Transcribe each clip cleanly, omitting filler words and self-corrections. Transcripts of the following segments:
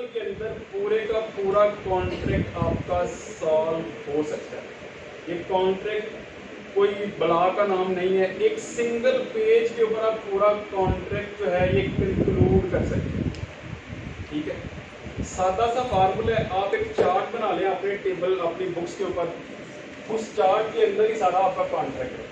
के अंदर पूरे का पूरा कॉन्ट्रैक्ट आपका सॉल्व हो सकता है। ये कॉन्ट्रैक्ट कोई बला का नाम नहीं है, एक सिंगल पेज के ऊपर आप पूरा कॉन्ट्रैक्ट जो है ये कंक्लूड कर सकते हैं। ठीक है, सादा सा फार्मूला है, आप एक चार्ट बना लें अपने टेबल अपनी बुक्स के ऊपर, उस चार्ट के अंदर ही सारा आपका कॉन्ट्रैक्ट है।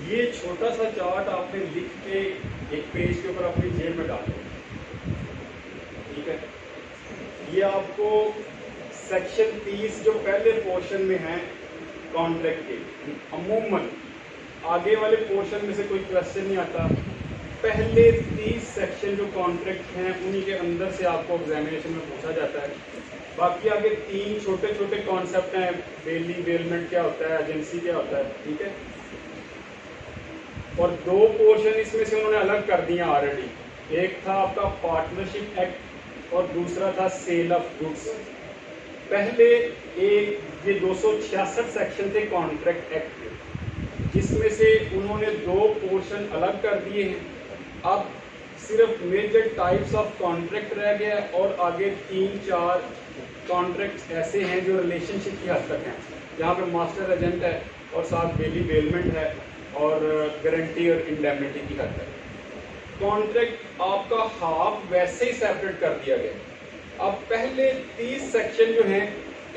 ये छोटा सा चार्ट आपने लिख के एक पेज के ऊपर अपनी जेब में डालो। ठीक है, ये आपको सेक्शन 30 जो पहले पोर्शन में है कॉन्ट्रैक्ट के, अमूमन आगे वाले पोर्शन में से कोई क्वेश्चन नहीं आता, पहले 30 सेक्शन जो कॉन्ट्रैक्ट हैं उन्हीं के अंदर से आपको एग्जामिनेशन में पूछा जाता है। बाकी आगे 3 छोटे छोटे कॉन्सेप्ट हैं, बेली बेलमेंट क्या होता है, एजेंसी क्या होता है। ठीक है, और 2 पोर्शन इसमें से उन्होंने अलग कर दिया ऑलरेडी, एक था आपका पार्टनरशिप एक्ट और दूसरा था सेल ऑफ गुड्स। पहले एक ये 266 सेक्शन थे कॉन्ट्रैक्ट एक्ट के, जिसमें से उन्होंने 2 पोर्शन अलग कर दिए हैं। अब सिर्फ मेजर टाइप्स ऑफ कॉन्ट्रैक्ट रह गया और आगे 3-4 कॉन्ट्रैक्ट ऐसे हैं जो रिलेशनशिप की हद तक हैं, जहाँ पे मास्टर एजेंट है और साथ बेली बेलमेंट है और गारंटी और इंडेमनिटी की हद तक। कॉन्ट्रैक्ट आपका हाफ वैसे ही सेपरेट कर दिया गया। अब पहले 30 सेक्शन जो हैं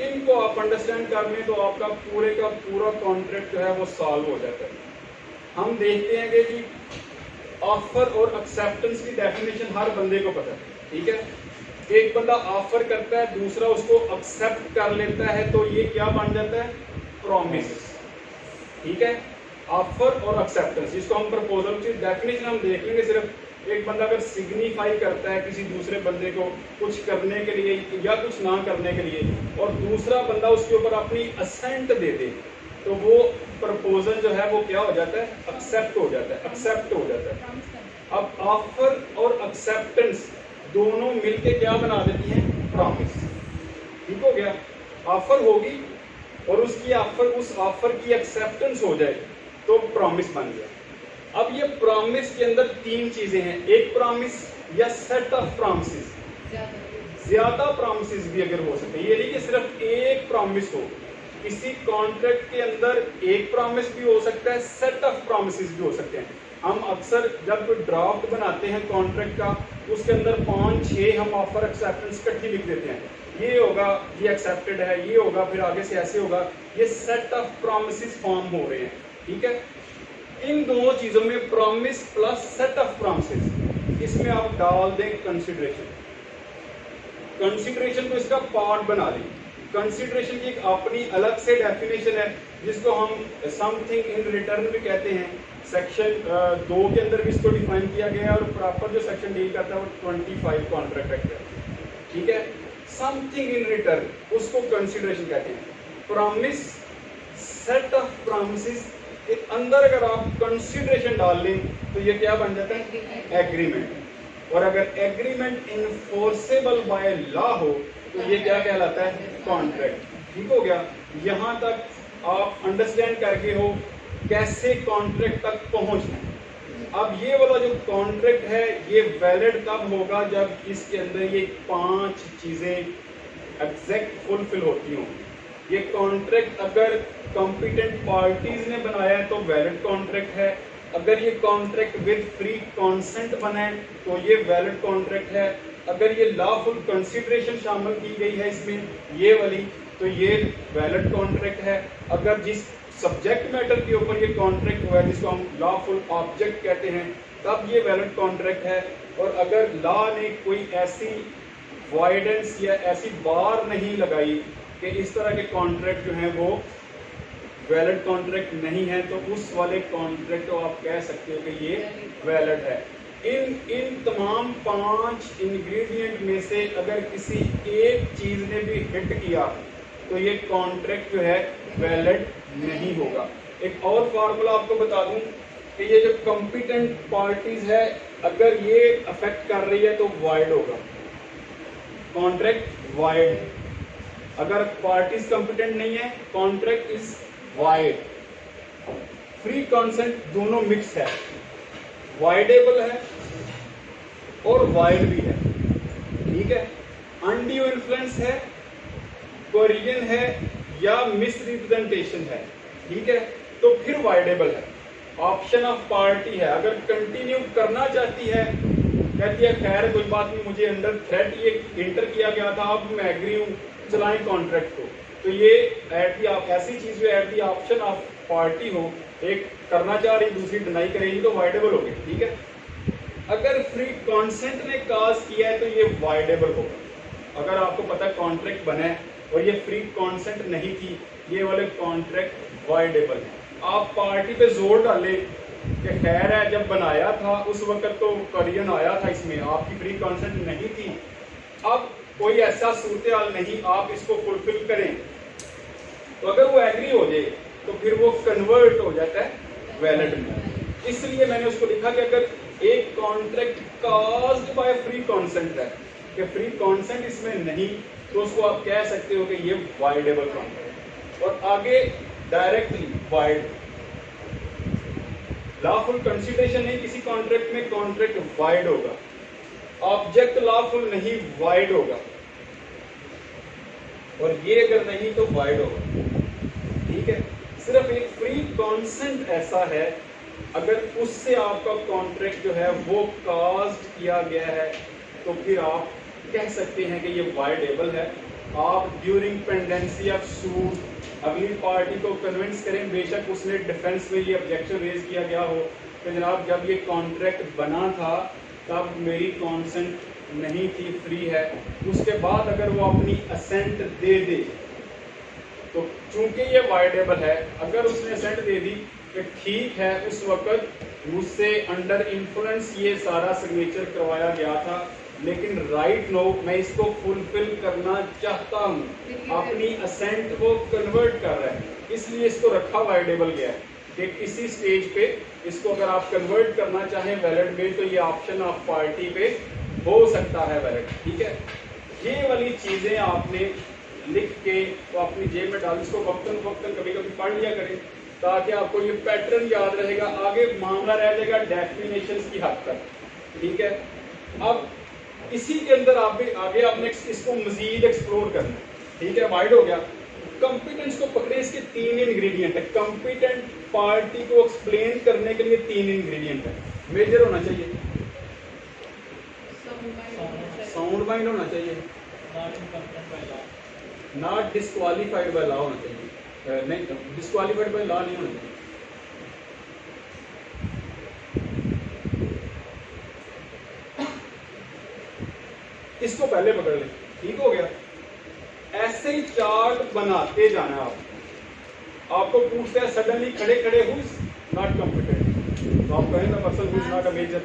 इनको आप अंडरस्टैंड कर लें तो आपका पूरे का पूरा कॉन्ट्रैक्ट जो है वो सॉल्व हो जाता है। हम देखते हैं कि जी ऑफर और एक्सेप्टेंस की डेफिनेशन हर बंदे को पता है। ठीक है, एक बंदा ऑफर करता है, दूसरा उसको एक्सेप्ट कर लेता है, तो ये क्या बन जाता है, प्रॉमिस। ठीक है, ऑफर और एक्सेप्टेंस, जिसको हम प्रपोजल की डेफिनेशन हम देख लेंगे। सिर्फ एक बंदा अगर सिग्निफाई करता है किसी दूसरे बंदे को कुछ करने के लिए या कुछ ना करने के लिए, और दूसरा बंदा उसके ऊपर अपनी असेंट दे दे, तो वो प्रपोजल जो है वो क्या हो जाता है, एक्सेप्ट हो जाता है, एक्सेप्ट हो जाता है। अब ऑफर और एक्सेप्टेंस दोनों मिलके क्या बना देती हैं, प्रॉमिस। ठीक हो गया, ऑफर होगी और उसकी ऑफर, उस ऑफर की एक्सेप्टेंस हो जाए तो प्रॉमिस बन गया। अब ये प्रॉमिस के अंदर 3 चीजें हैं, एक प्रॉमिस या सेट ऑफ प्रॉमिसेस, ज्यादा प्रॉमिसेस भी अगर हो सकते हैं, ये नहीं कि सिर्फ एक प्रॉमिस हो, किसी कॉन्ट्रैक्ट के अंदर एक प्रॉमिस भी हो सकता है, सेट ऑफ प्रॉमिसेस भी हो सकते हैं। हम अक्सर जब कोई ड्राफ्ट बनाते हैं कॉन्ट्रैक्ट का, उसके अंदर 5-6 हम ऑफर एक्सेप्टेंस इकट्ठी लिख देते हैं, ये होगा, ये एक्सेप्टेड है, ये होगा, फिर आगे से ऐसे होगा, ये सेट ऑफ प्रॉमिसेस फॉर्म हो रहे हैं। ठीक है, इन दोनों चीजों में promise plus set of promises, इसमें आप डाल दें कंसिडरेशन। कंसिडरेशन को इसका पार्ट बना लें। कंसिडरेशन की एक अपनी अलग से डेफिनेशन है जिसको हम समथिंग इन रिटर्न भी कहते हैं। सेक्शन 2 के अंदर भी इसको डिफाइन किया गया है और प्रॉपर जो सेक्शन डील करता है वो 25 कॉन्ट्रैक्ट एक्ट है। ठीक है, समथिंग इन रिटर्न उसको कंसिडरेशन कहते हैं। प्रॉमिस, सेट ऑफ प्रॉमिसेस के अंदर अगर आप कंसिडरेशन डाल लें तो ये क्या बन जाता है? एग्रीमेंट। और अगर एग्रीमेंट इनफोर्सेबल बाय लॉ हो तो ये क्या कहलाता है? कॉन्ट्रैक्ट। ठीक हो गया, यहां तक आप अंडरस्टैंड करके हो कैसे कॉन्ट्रैक्ट तक पहुंचना है। अब ये वाला जो कॉन्ट्रैक्ट है ये वैलिड कब होगा? जब इसके अंदर ये 5 चीजें एग्जैक्ट फुलफिल होती हों। ये कॉन्ट्रैक्ट अगर कॉम्पिटेंट पार्टीज ने बनाया है तो वैलिड कॉन्ट्रैक्ट है। अगर ये कॉन्ट्रैक्ट विद फ्री कॉन्सेंट बना है तो ये वैलिड कॉन्ट्रैक्ट है। अगर ये लॉफुल कंसिडरेशन शामिल की गई है इसमें ये वाली, तो ये वैलिड कॉन्ट्रैक्ट है। अगर जिस सब्जेक्ट मैटर के ऊपर ये कॉन्ट्रैक्ट हुआ है जिसको हम लॉफुल ऑब्जेक्ट कहते हैं, तब ये वैलिड कॉन्ट्रैक्ट है। और अगर लॉ ने कोई ऐसी वॉइडेंस या ऐसी बार नहीं लगाई कि इस तरह के कॉन्ट्रैक्ट जो हैं वो वैलिड कॉन्ट्रैक्ट नहीं है, तो उस वाले कॉन्ट्रैक्ट को आप कह सकते हो कि ये वैलिड है। इन तमाम 5 इंग्रेडिएंट में से अगर किसी एक चीज ने भी हिट किया तो ये कॉन्ट्रैक्ट जो है वैलिड नहीं होगा। एक और फार्मूला आपको बता दूं कि ये जो कॉम्पिटेंट पार्टीज है अगर ये अफेक्ट कर रही है तो वाइड होगा, कॉन्ट्रैक्ट वाइड। अगर पार्टीज कॉम्पिटेंट नहीं है, contract is void. Free consent दोनों मिक्स है, वाइडेबल है और वाइड भी है। ठीक है, अनड्यू इन्फ्लुएंस है, कोरिजन है या मिस रिप्रेजेंटेशन है। ठीक है, तो फिर वाइडेबल है। ऑप्शन ऑफ पार्टी है, अगर कंटिन्यू करना चाहती है, कहती है खैर कोई बात नहीं, मुझे अंडर थ्रेट ये इंटर किया गया था, अब मैं एग्री हूं, चलाएं कॉन्ट्रैक्ट को, तो ये एट दी ऐसी चीज जो at the option of party हो, एक करना चाह रही दूसरी डिनाई करेगी तो वाइडेबल हो गई। ठीक है, अगर फ्री कॉन्सेंट ने काज किया है तो ये वाइडेबल होगा। अगर आपको पता है कॉन्ट्रैक्ट बना है और ये फ्री कॉन्सेंट नहीं थी, ये वाले कॉन्ट्रैक्ट वाइडेबल है। आप पार्टी पे जोर डाले कि खैर है जब बनाया था उस वक्त तो करियन आया था, इसमें आपकी फ्री कॉन्सेंट नहीं थी, अब कोई ऐसा सूरत हाल नहीं, आप इसको फुलफिल करें, तो अगर वो एग्री हो जाए तो फिर वो कन्वर्ट हो जाता है वैलिड में। इसलिए मैंने उसको लिखा कि अगर एक contract caused by free consent है कि फ्री कॉन्सेंट इसमें नहीं, तो उसको आप कह सकते हो कि ये वाइडेबल कॉन्ट्रैक्ट। और आगे डायरेक्टली वाइड, लॉफुल कंसिडरेशन नहीं किसी कॉन्ट्रैक्ट में, कॉन्ट्रैक्ट वाइड होगा। ऑब्जेक्ट लॉफुल नहीं, वाइड होगा, और ये अगर नहीं तो वाइड होगा। ठीक है, सिर्फ एक फ्री कॉन्सेंट ऐसा है अगर उससे आपका कॉन्ट्रैक्ट जो है वो काज्ड किया गया है तो फिर आप कह सकते हैं कि ये वाइडेबल है। आप ड्यूरिंग पेंडेंसी ऑफ सूट अगली पार्टी को कन्विंस करें, बेशक उसने डिफेंस में ये ऑब्जेक्शन रेज किया गया हो कि जनाब जब ये कॉन्ट्रैक्ट बना था तब मेरी कॉन्सेंट नहीं थी, फ्री है, उसके बाद अगर वो अपनी असेंट दे दे तो चूंकि ये वाइडेबल है, अगर उसने असेंट दे दी कि ठीक है उस वक्त मुझसे अंडर इन्फ्लुएंस ये सारा सिग्नेचर करवाया गया था, लेकिन राइट नो मैं इसको फुलफिल करना चाहता हूँ, अपनी असेंट वो कन्वर्ट कर रहा है, इसलिए इसको रखा वाइडेबल गया है कि किसी स्टेज पे इसको अगर आप कन्वर्ट करना चाहें वैलिड में तो ये ऑप्शन ऑफ पार्टी पे हो सकता है वैलिड। ठीक है, ये वाली चीजें आपने लिख के तो अपनी जेब में डाल, इसको वक्तन वक्तन कभी कभी पढ़ लिया करें ताकि आपको ये पैटर्न याद रहेगा, आगे मामला रह जाएगा डेफिनेशंस की हद तक। ठीक है, अब इसी के अंदर आप भी आगे आपने इसको मजीद एक्सप्लोर करना है, ठीक है। वाइड हो गया। कंपिटेंस को पकड़े, इसके 3 इंग्रेडिएंट है। कंपिटेंट पार्टी को एक्सप्लेन करने के लिए 3 इंग्रेडिएंट है। मेजर होना चाहिए, साउंड माइंड होना चाहिए, नॉट डिस्क्वालीफाइड बाय लॉ होना चाहिए, नहीं डिस्क्वालीफाइड बाय लॉ नहीं होना चाहिए। इसको पहले पकड़ ले, ठीक हो गया। ऐसे ही चार्ट बनाते जाना है आपको पूछते हैं सडनली खड़े खड़े हु इज नॉट कॉम्पिटेंट, तो आप कहें the person who is not a major,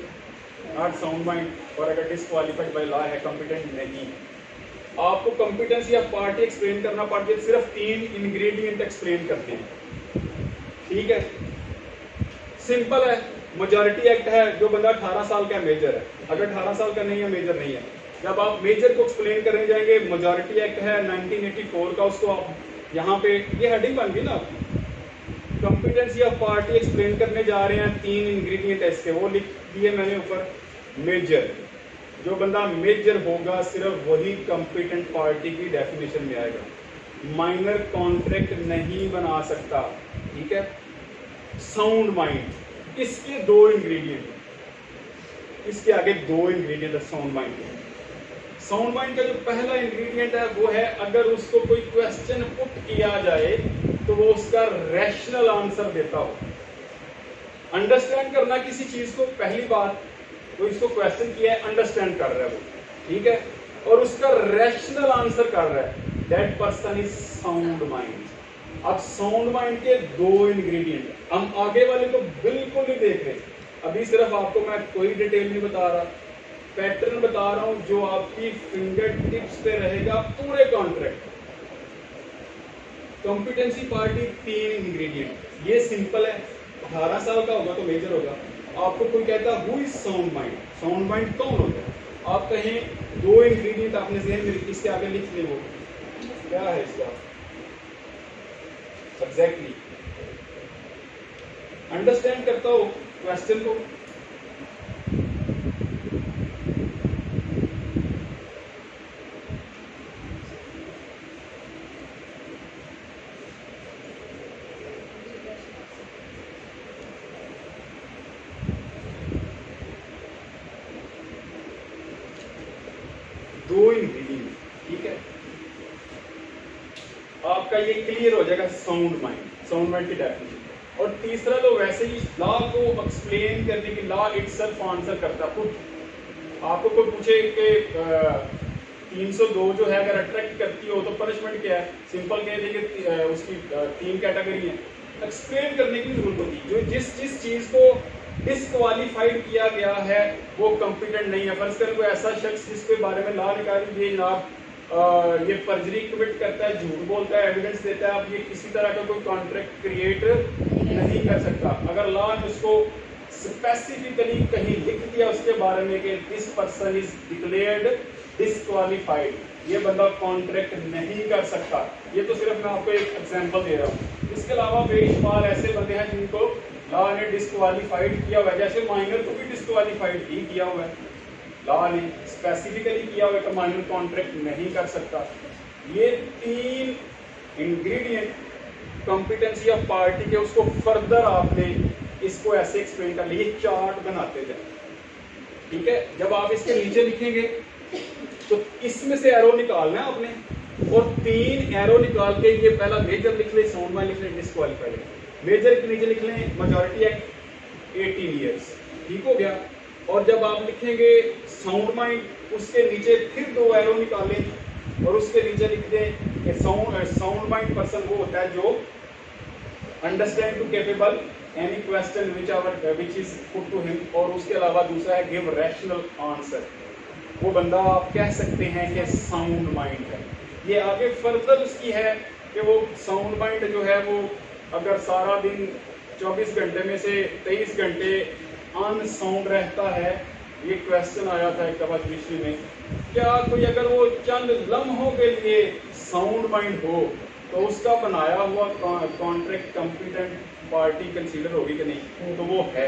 not sound mind, और अगर डिस्क्वालीफाइड बाय लॉ है, कॉम्पिटेंट नहीं। आपको कॉम्पिटेंस या पार्टी एक्सप्लेन करना पड़ती है, सिर्फ 3 इंग्रेडिएंट एक्सप्लेन करते हैं, ठीक है। सिंपल है, मेजॉरिटी एक्ट है, जो बंदा 18 साल का मेजर है, अगर 18 साल का नहीं है मेजर नहीं है। जब आप मेजर को एक्सप्लेन करने जाएंगे, मेजॉरिटी एक्ट है 1984 का, उसको आप यहाँ पे ये हेडिंग बन गई ना आपकी। कॉम्पिटेंसी ऑफ पार्टी एक्सप्लेन करने जा रहे हैं, 3 इंग्रेडिएंट है इसके, वो लिख दिए मैंने ऊपर। मेजर, जो बंदा मेजर होगा सिर्फ वही कॉम्पिटेंट पार्टी की डेफिनेशन में आएगा। माइनर कॉन्ट्रैक्ट नहीं बना सकता, ठीक है। साउंड माइंड, इसके 2 इंग्रेडिएंट, इसके आगे 2 इंग्रेडिएंट है साउंड माइंड के। साउंड माइंड का जो पहला इंग्रेडिएंट है वो है, अगर उसको कोई क्वेश्चन पुट किया जाए तो वो उसका रैशनल आंसर देता हो। अंडरस्टैंड करना किसी चीज को, पहली बात तो इसको क्वेश्चन किया है, अंडरस्टैंड कर रहा है वो, ठीक है, और उसका रैशनल आंसर कर रहा है, that person is sound mind. अब साउंड माइंड के 2 इंग्रेडिएंट, हम आगे वाले तो बिल्कुल नहीं देख रहे, अभी सिर्फ आपको मैं कोई डिटेल नहीं बता रहा, पैटर्न बता रहा हूं जो आपकी फिंगर टिप्स पे रहेगा पूरे कॉन्ट्रैक्ट। कॉम्पिटेंसी पार्टी 3 इंग्रेडिएंट, ये सिंपल है। 18 साल का होगा तो मेजर होगा। आपको कोई कहता है who is sound mind, sound mind कौन होता है, आप कहें 2 इंग्रेडिएंट आपने जहन में इसके आगे लिख ले, वो क्या है इसका एग्जैक्टली, अंडरस्टैंड करता हो क्वेश्चन को। ठीक है, आपका ये क्लियर हो जाएगा साउंड माइंड की डेफिनेशन। और तीसरा तो वैसे ही लॉ को एक्सप्लेन करने की, लॉ इटसेल्फ आंसर करता है। आपको कोई पूछे कि 302 जो है अगर अट्रैक्ट करती हो तो पनिशमेंट क्या है, सिंपल कह देंगे कि उसकी 3 कैटेगरी है। एक्सप्लेन करने की जरूरत होती है, जो जिस चीज को डिस्क्वालीफाइड किया गया है वो कॉम्पिटेंट नहीं है। फर्ज करें कोई ऐसा शख्स जिसके बारे में लॉ निकाल ये जनाब ये पर्जरी कमिट करता है, झूठ बोलता है, एविडेंस देता है, अब ये किसी तरह का कोई कॉन्ट्रैक्ट क्रिएट नहीं कर सकता। अगर लॉ ने उसको स्पेसिफिकली कहीं लिख दिया उसके बारे में कि this person is declared disqualified, ये बंदा कॉन्ट्रैक्ट नहीं कर सकता। ये तो सिर्फ मैं आपको एक एग्जांपल दे रहा हूँ। इसके अलावा बेशुमार ऐसे बंदे हैं जिनको लॉ ने डिस्क्वालीफाइड किया हुआ है, जैसे माइनर को भी डिस्क्वालीफाइड ही किया हुआ है, लॉ ने स्पेसिफिकली किया हुआ है कि माइनर कॉन्ट्रैक्ट नहीं कर सकता। ये 3 इंग्रेडिएंट कॉम्पिटेंसी ऑफ पार्टी के, उसको फर्दर आपने इसको ऐसे एक्सप्लेन कर लिए, चार्ट बनाते जाए, ठीक है। जब आप इसके नीचे लिखेंगे तो इसमें से एरो निकालना है आपने, और 3 एरो निकाल के ये पहला मेजर लिख ले, साउंड माइंड लिख ले, डिस्क्वालीफाइड, मेजर के नीचे लिख लें मेजॉरिटी एक्ट 18 ईयर्स, ठीक हो गया। और जब आप लिखेंगे साउंड माइंड उसके नीचे फिर 2 एरो निकालें और उसके नीचे लिख दें कि साउंड माइंड पर्सन वो होता है जो understand to capable any question which is put to him, और उसके अलावा दूसरा है गिव रैशनल आंसर, वो बंदा आप कह सकते हैं कि साउंड माइंड है। ये आगे फर्दर उसकी है कि वो साउंड माइंड जो है वो अगर सारा दिन 24 घंटे में से 23 घंटे अनसाउंड रहता है। ये क्वेश्चन आया था एक दफा हिस्ट्री में, क्या कोई अगर वो चंद लम्हों के लिए साउंड माइंड हो तो उसका बनाया हुआ कॉन्ट्रैक्ट कॉम्पिटेंट पार्टी कंसीडर होगी कि नहीं, तो वो है।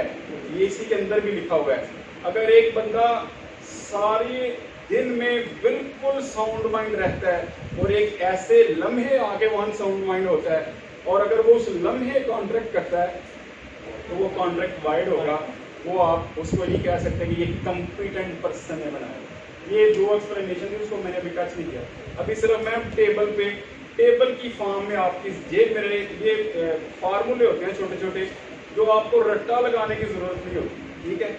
ये इसी के अंदर भी लिखा हुआ है। अगर एक बंदा सारी दिन में बिल्कुल साउंड माइंड रहता है और एक ऐसे लम्हे आके वहाँ साउंड माइंड होता है, और अगर वो उस लम्हे कॉन्ट्रैक्ट करता है तो वो कॉन्ट्रैक्ट वाइड होगा। वो आप उसको ये कह सकते हैं कि ये कम्पिटेंट पर्सन ने बनाया। ये जो एक्सप्लेनेशन थी उसको मैंने अभी टच नहीं किया, अभी सिर्फ मैं टेबल की फॉर्म में आपकी मेरे ये फार्मूले होते हैं छोटे छोटे, जो आपको रट्टा लगाने की जरूरत नहीं होती, ठीक है।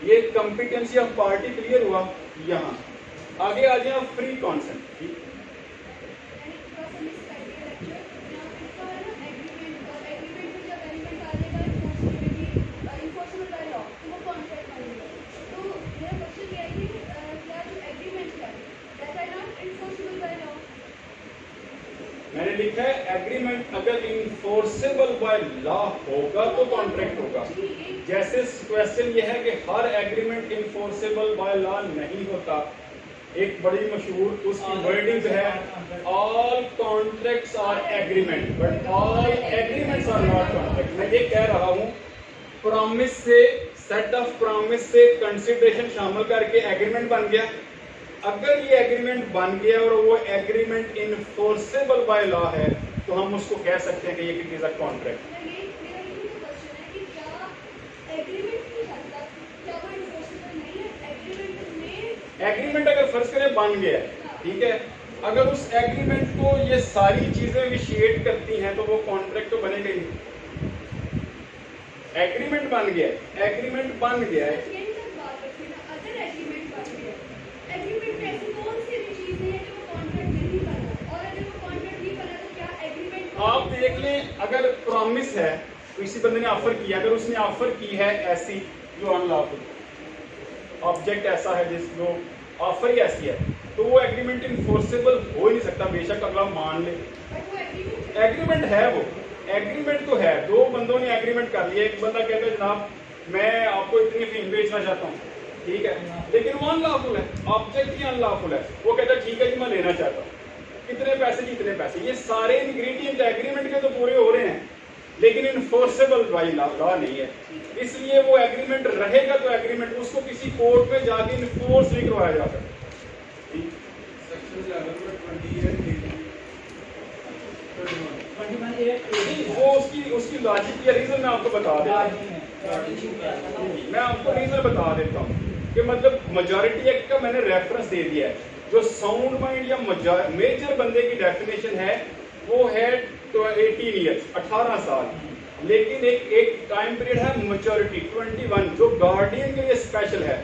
ये कम्पिटेंसी ऑफ पार्टी क्लियर हुआ। यहाँ आगे आ जाए फ्री कॉन्सेंट, ठीक। मैंने लिखा है एग्रीमेंट अगर इन्फोर्सेबल बाय लॉ होगा तो कॉन्ट्रैक्ट होगा। जैसे क्वेश्चन ये है कि हर एग्रीमेंट इन्फोर्सेबल बाय लॉ नहीं होता। एक बड़ी मशहूर उसकी वर्डिंग है, all contracts are agreement but all agreements are not contract. मैं ये कह रहा हूँ प्रॉमिस से, सेट ऑफ प्रॉमिस से कंसिडरेशन शामिल करके एग्रीमेंट बन गया। अगर ये एग्रीमेंट बन गया और वो एग्रीमेंट इनफोर्सेबल बाय लॉ है तो हम उसको कह सकते हैं कि ये it is a contract. Agreement अगर फर्ज करें बन गया, ठीक है, अगर उस एग्रीमेंट को ये सारी चीजें इनिशिएट करती हैं तो वो कॉन्ट्रैक्ट तो बनेगा ही। एग्रीमेंट बन गया है। आप देख लें, अगर प्रॉमिस है, किसी बंदे ने ऑफर किया, अगर उसने ऑफर की है ऐसी जो अनलॉफुल, ऑब्जेक्ट ऐसा है जिस जो ऑफर ही ऐसी है, तो वो एग्रीमेंट इन्फोर्सेबल हो ही नहीं सकता, बेशक अगला मान ले। एग्रीमेंट है, वो एग्रीमेंट तो है। दो बंदों ने एग्रीमेंट कर लिया, एक बंदा कहता है जनाब मैं आपको इतनी फीम बेचना चाहता हूँ, ठीक है, लेकिन वो अनलॉफुल है, ऑब्जेक्ट ही अनलॉफुल है। वो कहता है ठीक है जी मैं लेना चाहता हूँ, कितने पैसे जी इतने पैसे। ये सारे इंग्रेडिएंट एग्रीमेंट के तो पूरे हो रहे हैं, लेकिन इन्फोर्सेबल बाय लॉ नहीं है। इसलिए वो एग्रीमेंट रहेगा तो एग्रीमेंट उसको किसी कोर्ट में जाके इन्फोर्स नहीं करवाया जा सकता। वो उसकी लॉजिक या रीजन मैं आपको बता देता हूँ। मैं आपको रीजन बता देता हूँ कि मतलब मेजॉरिटी एक्ट का मैंने रेफरेंस दे दिया है। जो साउंड माइंड या मेजर बंदे की डेफिनेशन है वो है तो 18 ईयर्स, 18 साल। लेकिन एक टाइम पीरियड है मैच्योरिटी 21, जो गार्डियन के लिए स्पेशल है।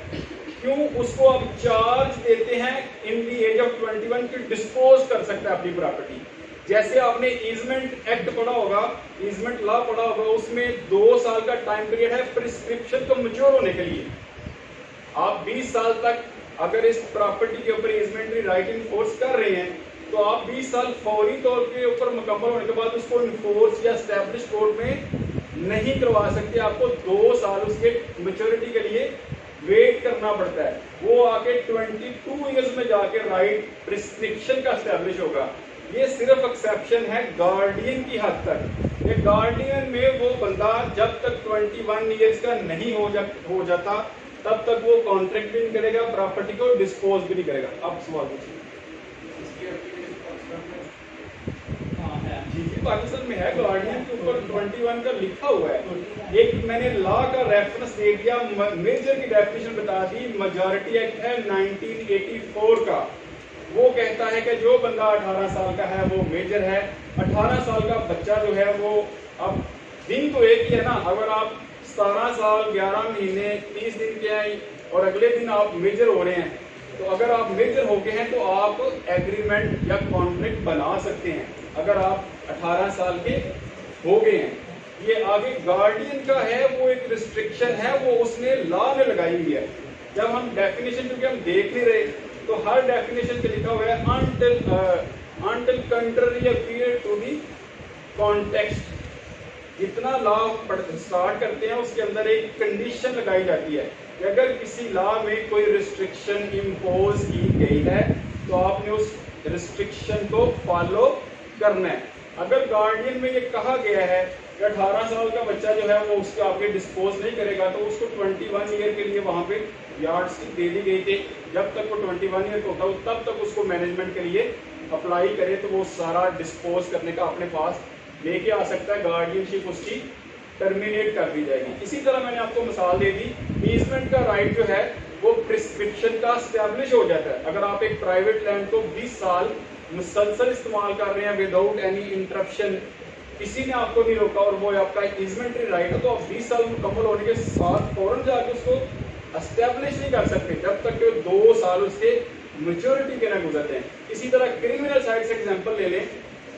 क्यों? उसको आप चार्ज देते हैं इन दी एज ऑफ 21 की डिस्पोज कर सकता है अपनी प्रॉपर्टी। जैसे आपने ईजमेंट एक्ट पढ़ा होगा, ईजमेंट लॉ पढ़ा होगा, उसमें 2 साल का टाइम पीरियड है प्रिस्क्रिप्शन को मैच्योर होने के लिए। आप 20 साल तक अगर इस प्रॉपर्टी के ऊपर ईजमेंटरी राइट इन्फोर्स कर रहे हैं तो आप 20 साल फौरी तौर के ऊपर मुकम्मल होने के बाद उसको इन्फोर्स या एस्टैब्लिश कोर्ट में नहीं करवा सकते। आपको 2 साल उसके मैच्योरिटी के लिए वेट करना पड़ता है। वो आके 22 ईयर्स में जाके राइट प्रिस्क्रिप्शन का एस्टैब्लिश होगा। ये सिर्फ एक्सेप्शन है गार्डियन की हद तक। ये गार्डियन में वो बंदा जब तक 21 ईयर्स का नहीं हो जाता तब तक वो कॉन्ट्रैक्ट भी नहीं करेगा, प्रॉपर्टी को डिस्पोज भी नहीं करेगा। अब सवाल पूछिए। जी पाकिस्तान में है, गार्डियन के ऊपर 21 का लिखा हुआ है। एक मैंने लॉ का रेफरेंस दे दिया, मेजर की डेफिनेशन बता दी। मेजॉरिटी एक्ट है 1984 का, वो कहता है कि जो बंदा 18 साल का है वो मेजर है। 18 साल का बच्चा जो है वो, अब दिन तो एक ही है ना, अगर आप 17 साल 11 महीने 30 दिन के हैं और अगले दिन आप मेजर हो रहे हैं, तो अगर आप मेजर हो गए हैं तो आप एग्रीमेंट या कॉन्ट्रैक्ट बना सकते हैं अगर आप 18 साल के हो गए हैं। ये आगे गार्डियन का है, वो एक रिस्ट्रिक्शन है, वो उसने लॉ ने लगाई हुई है। जब हम डेफिनेशन, क्योंकि हम देख नहीं रहे, तो हर डेफिनेशन पे लिखा हुआ है until contrary appear to the context। जितना लॉ स्टार्ट करते हैं उसके अंदर एक कंडीशन लगाई जाती है कि अगर किसी लॉ में कोई रिस्ट्रिक्शन इम्पोज की गई है तो आपने उस रिस्ट्रिक्शन को फॉलो करना है। अगर गार्डियन में ये कहा गया है कि 18 साल का बच्चा जो है वो उसको आगे डिस्पोज नहीं करेगा, तो उसको 21 ईयर के लिए वहाँ पे यार्ड स्टिक दे दी गई थी। जब तक वो 21 ईयर का होता है तब तक उसको मैनेजमेंट के लिए अप्लाई करे तो वो सारा डिस्पोज करने का अपने पास लेके आ सकता है, गार्डियनशिप उसकी टर्मिनेट कर दी जाएगी। इसी तरह मैंने आपको मिसाल दे दी, ईजमेंट का राइट जो है वो प्रिस्क्रिप्शन का स्टैब्लिश हो जाता है। अगर आप एक प्राइवेट लैंड को 20 साल मुसलसल इस्तेमाल कर रहे हैं विदाउट एनी इंटरप्शन, किसी ने आपको नहीं रोका और वो आपका इजमेंटरी राइट है, तो आप 20 साल मुकम्मल होने के साथ फौरन जाके उसको एस्टेब्लिश नहीं कर सकते जब तक कि 2 साल उसके मेच्योरिटी के ना गुजरते हैं। इसी तरह क्रिमिनल साइड से एग्जांपल ले लें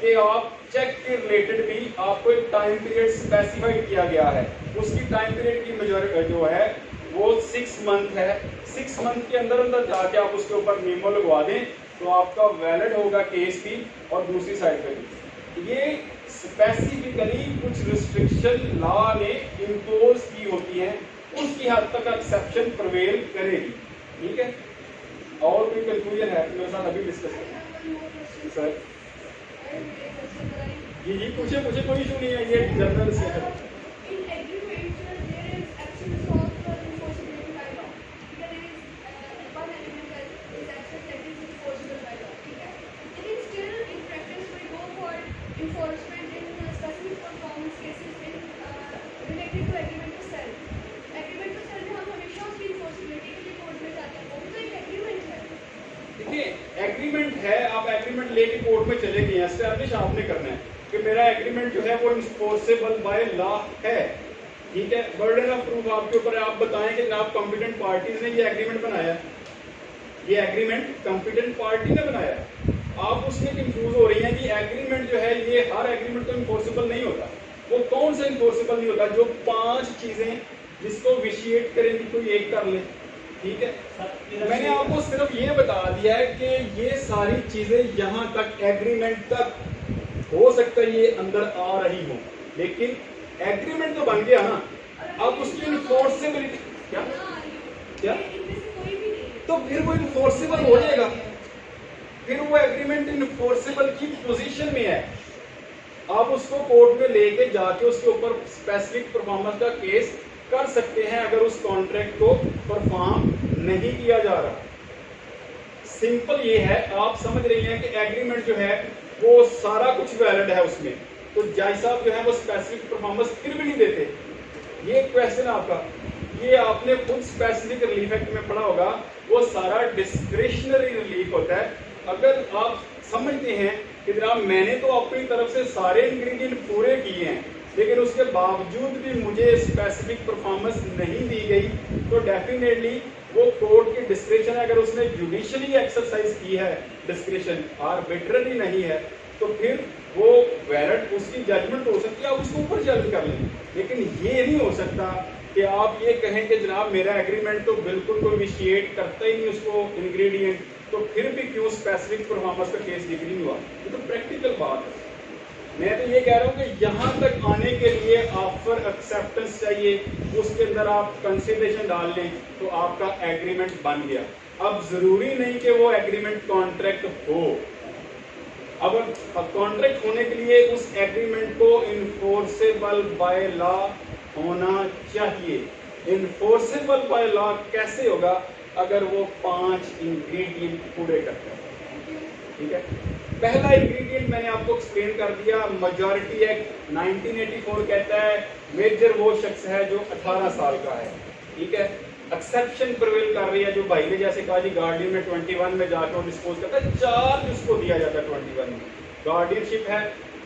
कि आप चेक के रिलेटेड भी आपको एक टाइम पीरियड स्पेसिफाइड किया गया है, उसकी टाइम पीरियड की मेजोरिटी जो है वो 6 मंथ है। 6 मंथ के अंदर अंदर जाके आप उसके ऊपर मीमो लगवा दें तो आपका वैलिड होगा केस भी और दूसरी साइड पे भी। ये स्पेसिफिकली कुछ रिस्ट्रिक्शन लॉ ने इम्पोज की होती हैं, उसकी हद तक एक्सेप्शन प्रिवेल करेगी। ठीक है, और कोई कंक्लूजन है मेरे साथ अभी डिस्कस करें सर? जी पूछे कोई इशू नहीं है, ये जनरल से है। एग्रीमेंट है, आप एग्रीमेंट लेके कोर्ट में चले गए, एस्टैब्लिश आपने करना है कि मेरा एग्रीमेंट जो है वो इन्फोर्सेबल बाय लॉ है। ठीक है, बर्डन ऑफ प्रूफ आपके ऊपर है, आप बताएं कि जनाब कॉम्पिटेंट पार्टीज ने ये एग्रीमेंट बनाया है, ये एग्रीमेंट कॉम्पिटेंट पार्टी ने बनाया है। आप उसमें कंफ्यूज हो रही हैं कि एग्रीमेंट जो है ये हर एग्रीमेंट तो इन्फोर्सेबल नहीं होता। वो कौन सा इन्फोर्सेबल नहीं होता? जो 5 चीजें जिसको विशिएट करेंगी कोई एक कर ले। ठीक है, मैंने आपको सिर्फ ये बता दिया है कि ये सारी चीजें यहाँ तक एग्रीमेंट तक हो सकता है ये अंदर आ रही हो, लेकिन एग्रीमेंट तो बन गया ना, अब उसकी इन्फोर्सेबिलिटी क्या क्या तो फिर वो इन्फोर्सेबल हो जाएगा, फिर वो एग्रीमेंट इन्फोर्सेबल की पोजीशन में है। आप उसको कोर्ट में लेके जाके उसके ऊपर स्पेसिफिक परफॉर्मेंस का केस कर सकते हैं अगर उस कॉन्ट्रैक्ट को परफॉर्म नहीं किया जा रहा। सिंपल ये है, आप समझ रही हैं कि एग्रीमेंट जो है वो सारा कुछ वैलिड है उसमें, तो जज साहब जो है वो स्पेसिफिक परफॉर्मेंस फिर भी नहीं देते। ये क्वेश्चन आपका, ये आपने खुद स्पेसिफिक रिलीफ एक्ट में पढ़ा होगा, वो सारा डिस्क्रिशनरी रिलीफ होता है। अगर आप समझते हैं कि जनाब मैंने तो अपनी तरफ से सारे इंग्रेडिएंट पूरे किए हैं लेकिन उसके बावजूद भी मुझे स्पेसिफिक परफॉर्मेंस नहीं दी गई, तो डेफिनेटली वो कोर्ट की डिस्क्रिप्शन है। अगर उसने जुडिशली एक्सरसाइज की है डिस्क्रिप्शन, आर्बिट्ररी नहीं है, तो फिर वो वैलिड उसकी जजमेंट हो सकती है, आप उसको ऊपर जज कर लें। लेकिन ये नहीं हो सकता कि आप ये कहें कि जनाब मेरा एग्रीमेंट तो बिल्कुल कोई विशिएट करता ही नहीं उसको इंग्रेडिएंट, तो फिर भी क्यों स्पेसिफिक परफॉर्मेंस का केस डिग्री नहीं हुआ। ये तो प्रैक्टिकल बात है। मैं तो ये कह रहा हूँ कि यहाँ तक आने के लिए ऑफर एक्सेप्टेंस चाहिए, उसके अंदर आप कंसिडरेशन डाल लें तो आपका एग्रीमेंट बन गया। अब जरूरी नहीं कि वो एग्रीमेंट कॉन्ट्रैक्ट हो। अब कॉन्ट्रैक्ट होने के लिए उस एग्रीमेंट को इन्फोर्सेबल बाय लॉ होना चाहिए। इन्फोर्सेबल बाय लॉ कैसे होगा? अगर वो 5 इंग्रेडिएंट पूरे करते हैं। ठीक है, पहला इंग्रेडिएंट मैंने आपको एक्सप्लेन कर दिया, मेजॉरिटी एक्ट 1984 कहता है मेजर वो शख्स है जो 18 साल का है। ठीक है, एक्सेप्शन प्रिवेल कर रही है, जो भाई ने जैसे कहा जी गार्डियन में 21 में जाकर डिस्पोज करता है, चार्ज उसको दिया जाता है 21 में। गार्डियनशिप है,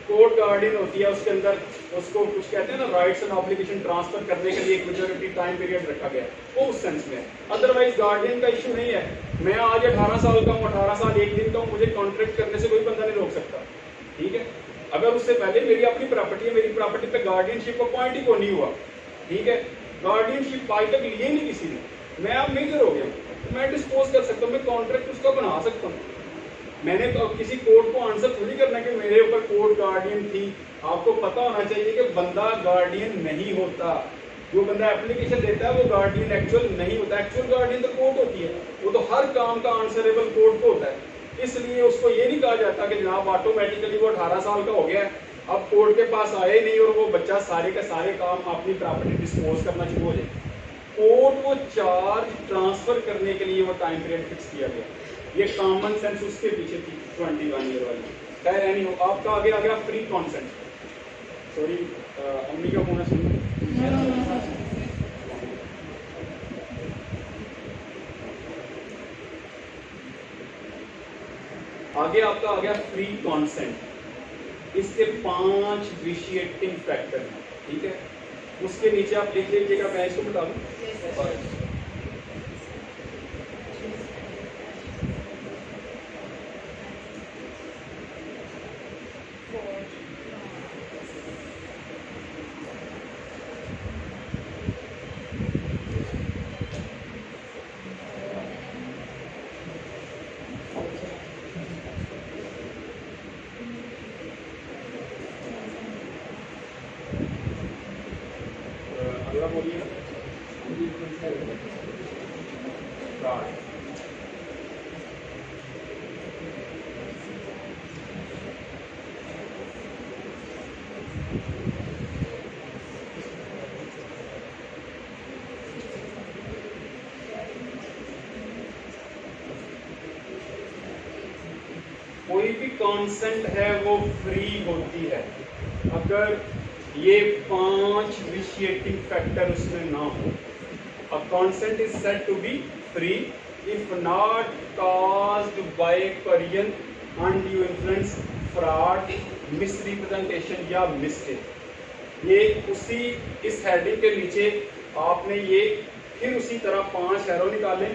कोर्ट गार्डियन होती है, उसके अंदर उसको कुछ कहते हैं ना राइट्स एंड ऑब्लिगेशन ट्रांसफर करने के लिए एक मेजॉरिटी टाइम पीरियड रखा गया, वो उस सेंस में। अदरवाइज गार्डियन का इशू नहीं है। मैं आज 18 साल का हूँ, 18 साल 1 दिन का हूँ, मुझे कॉन्ट्रैक्ट करने से कोई बंदा नहीं रोक सकता। ठीक है, अगर उससे पहले मेरी अपनी प्रॉपर्टी है, मेरी प्रॉपर्टी पे गार्डियनशिप का पॉइंट ही को नहीं हुआ। ठीक है, गार्डियनशिप आज तक लिए नहीं किसी ने, मैं अब मेजर हो गया, तो मैं डिस्पोज कर सकता हूँ, मैं कॉन्ट्रैक्ट उसका बना सकता हूँ। मैंने तो किसी कोर्ट को आंसर थोड़ी करना कि मेरे ऊपर कोर्ट गार्डियन थी। आपको पता होना चाहिए कि बंदा गार्डियन नहीं होता, जो बंदा एप्लीकेशन देता है वो गार्डियन एक्चुअल नहीं होता। एक्चुअल गार्डियन तो कोर्ट होती है, वो तो हर काम का आंसरेबल कोर्ट को होता है। इसलिए उसको ये नहीं कहा जाता कि जनाब ऑटोमेटिकली वो 18 साल का हो गया है अब कोर्ट के पास आए नहीं और वो बच्चा सारे का सारे काम अपनी प्रॉपर्टी डिस्पोज करना शुरू हो जाए, कोर्ट वो चार्ज ट्रांसफर करने के लिए वो टाइम पीरियड फिक्स किया गया। ये कॉमन सेंस उसके पीछे थी 21 ईयर वाली। खैर एनी हो, आपका आगे आ गया फ्री कॉन्सेंट। सॉरी अम्मी का फोन सुन। आगे आपका आ गया फ्री कॉन्सेंट। इसके 5 विशिएटिंग फैक्टर हैं, ठीक है। उसके नीचे आप लिख लीजिएगा, मैं इसको बता दूं। कोई भी कॉन्सेंट है वो फ्री होती है अगर ये 5 विशिएटिंग फैक्टर उसमें ना हो। A consent is said to be free if not caused by Korean undue influence, fraud, misrepresentation या mistake। ये उसी इस हेडिंग के नीचे आपने ये फिर उसी तरह 5 एरो निकालें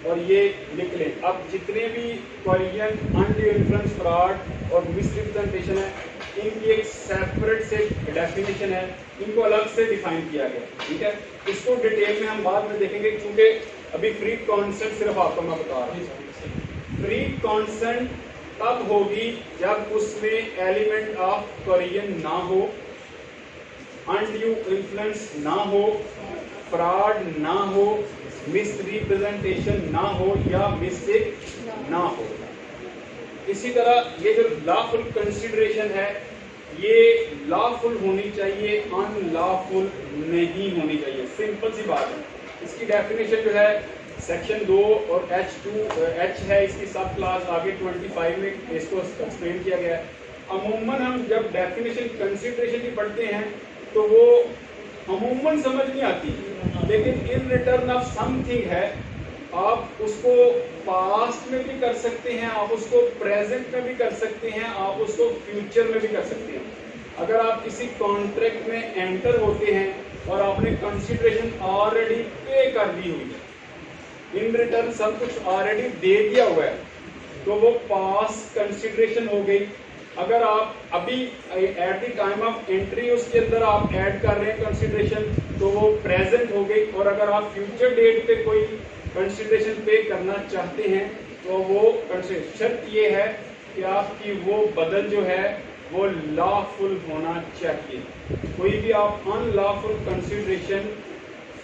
और ये लिख लें। अब जितने भी कोरियन अनड्यू इन्फ्लुएंस, फ्रॉड और मिसरिप्रेजेंटेशन है, इनकी एक सेपरेट से डेफिनेशन है, इनको अलग से डिफाइन किया गया, ठीक है। इसको डिटेल में हम बाद में देखेंगे, क्योंकि अभी फ्री कॉन्सेंट सिर्फ आपको मैं बता रहा हूँ। फ्री कॉन्सेंट तब होगी जब उसमें एलिमेंट ऑफ कोरियन ना हो, अनड्यू इन्फ्लुएंस ना हो, फ्रॉड ना हो, मिसरिप्रेजेंटेशन ना हो या मिस्टेक ना हो। इसी तरह ये जो लॉफुल कंसीडरेशन है, ये लॉफुल होनी चाहिए, अनलॉफुल नहीं होनी चाहिए। सिंपल सी बात है। इसकी डेफिनेशन जो है सेक्शन 2 और H है इसकी सब क्लास, आगे 25 में इसको एक्सप्लेन किया गया है। अमूमन हम जब डेफिनेशन कंसीडरेशन की पढ़ते हैं तो वो अमूमन समझ नहीं आती, लेकिन इन रिटर्न ऑफ समथिंग है। आप उसको पास्ट में भी कर सकते हैं, आप उसको प्रेजेंट में भी कर सकते हैं, आप उसको फ्यूचर में भी कर सकते हैं। अगर आप किसी कॉन्ट्रैक्ट में एंटर होते हैं और आपने कंसीडरेशन ऑलरेडी पे कर दी हुई है, इन रिटर्न सब कुछ ऑलरेडी दे दिया हुआ है, तो वो पास्ट कंसीडरेशन हो गई। अगर आप अभी at the time of entry उसके अंदर आप ऐड कर रहे हैं कंसीडरेशन, तो वो प्रेजेंट हो गई। और अगर आप फ्यूचर डेट पे कोई कंसीडरेशन पे करना चाहते हैं तो वो शर्त ये है कि आपकी वो बदल जो है वो लॉफुल होना चाहिए। कोई भी आप unlawful consideration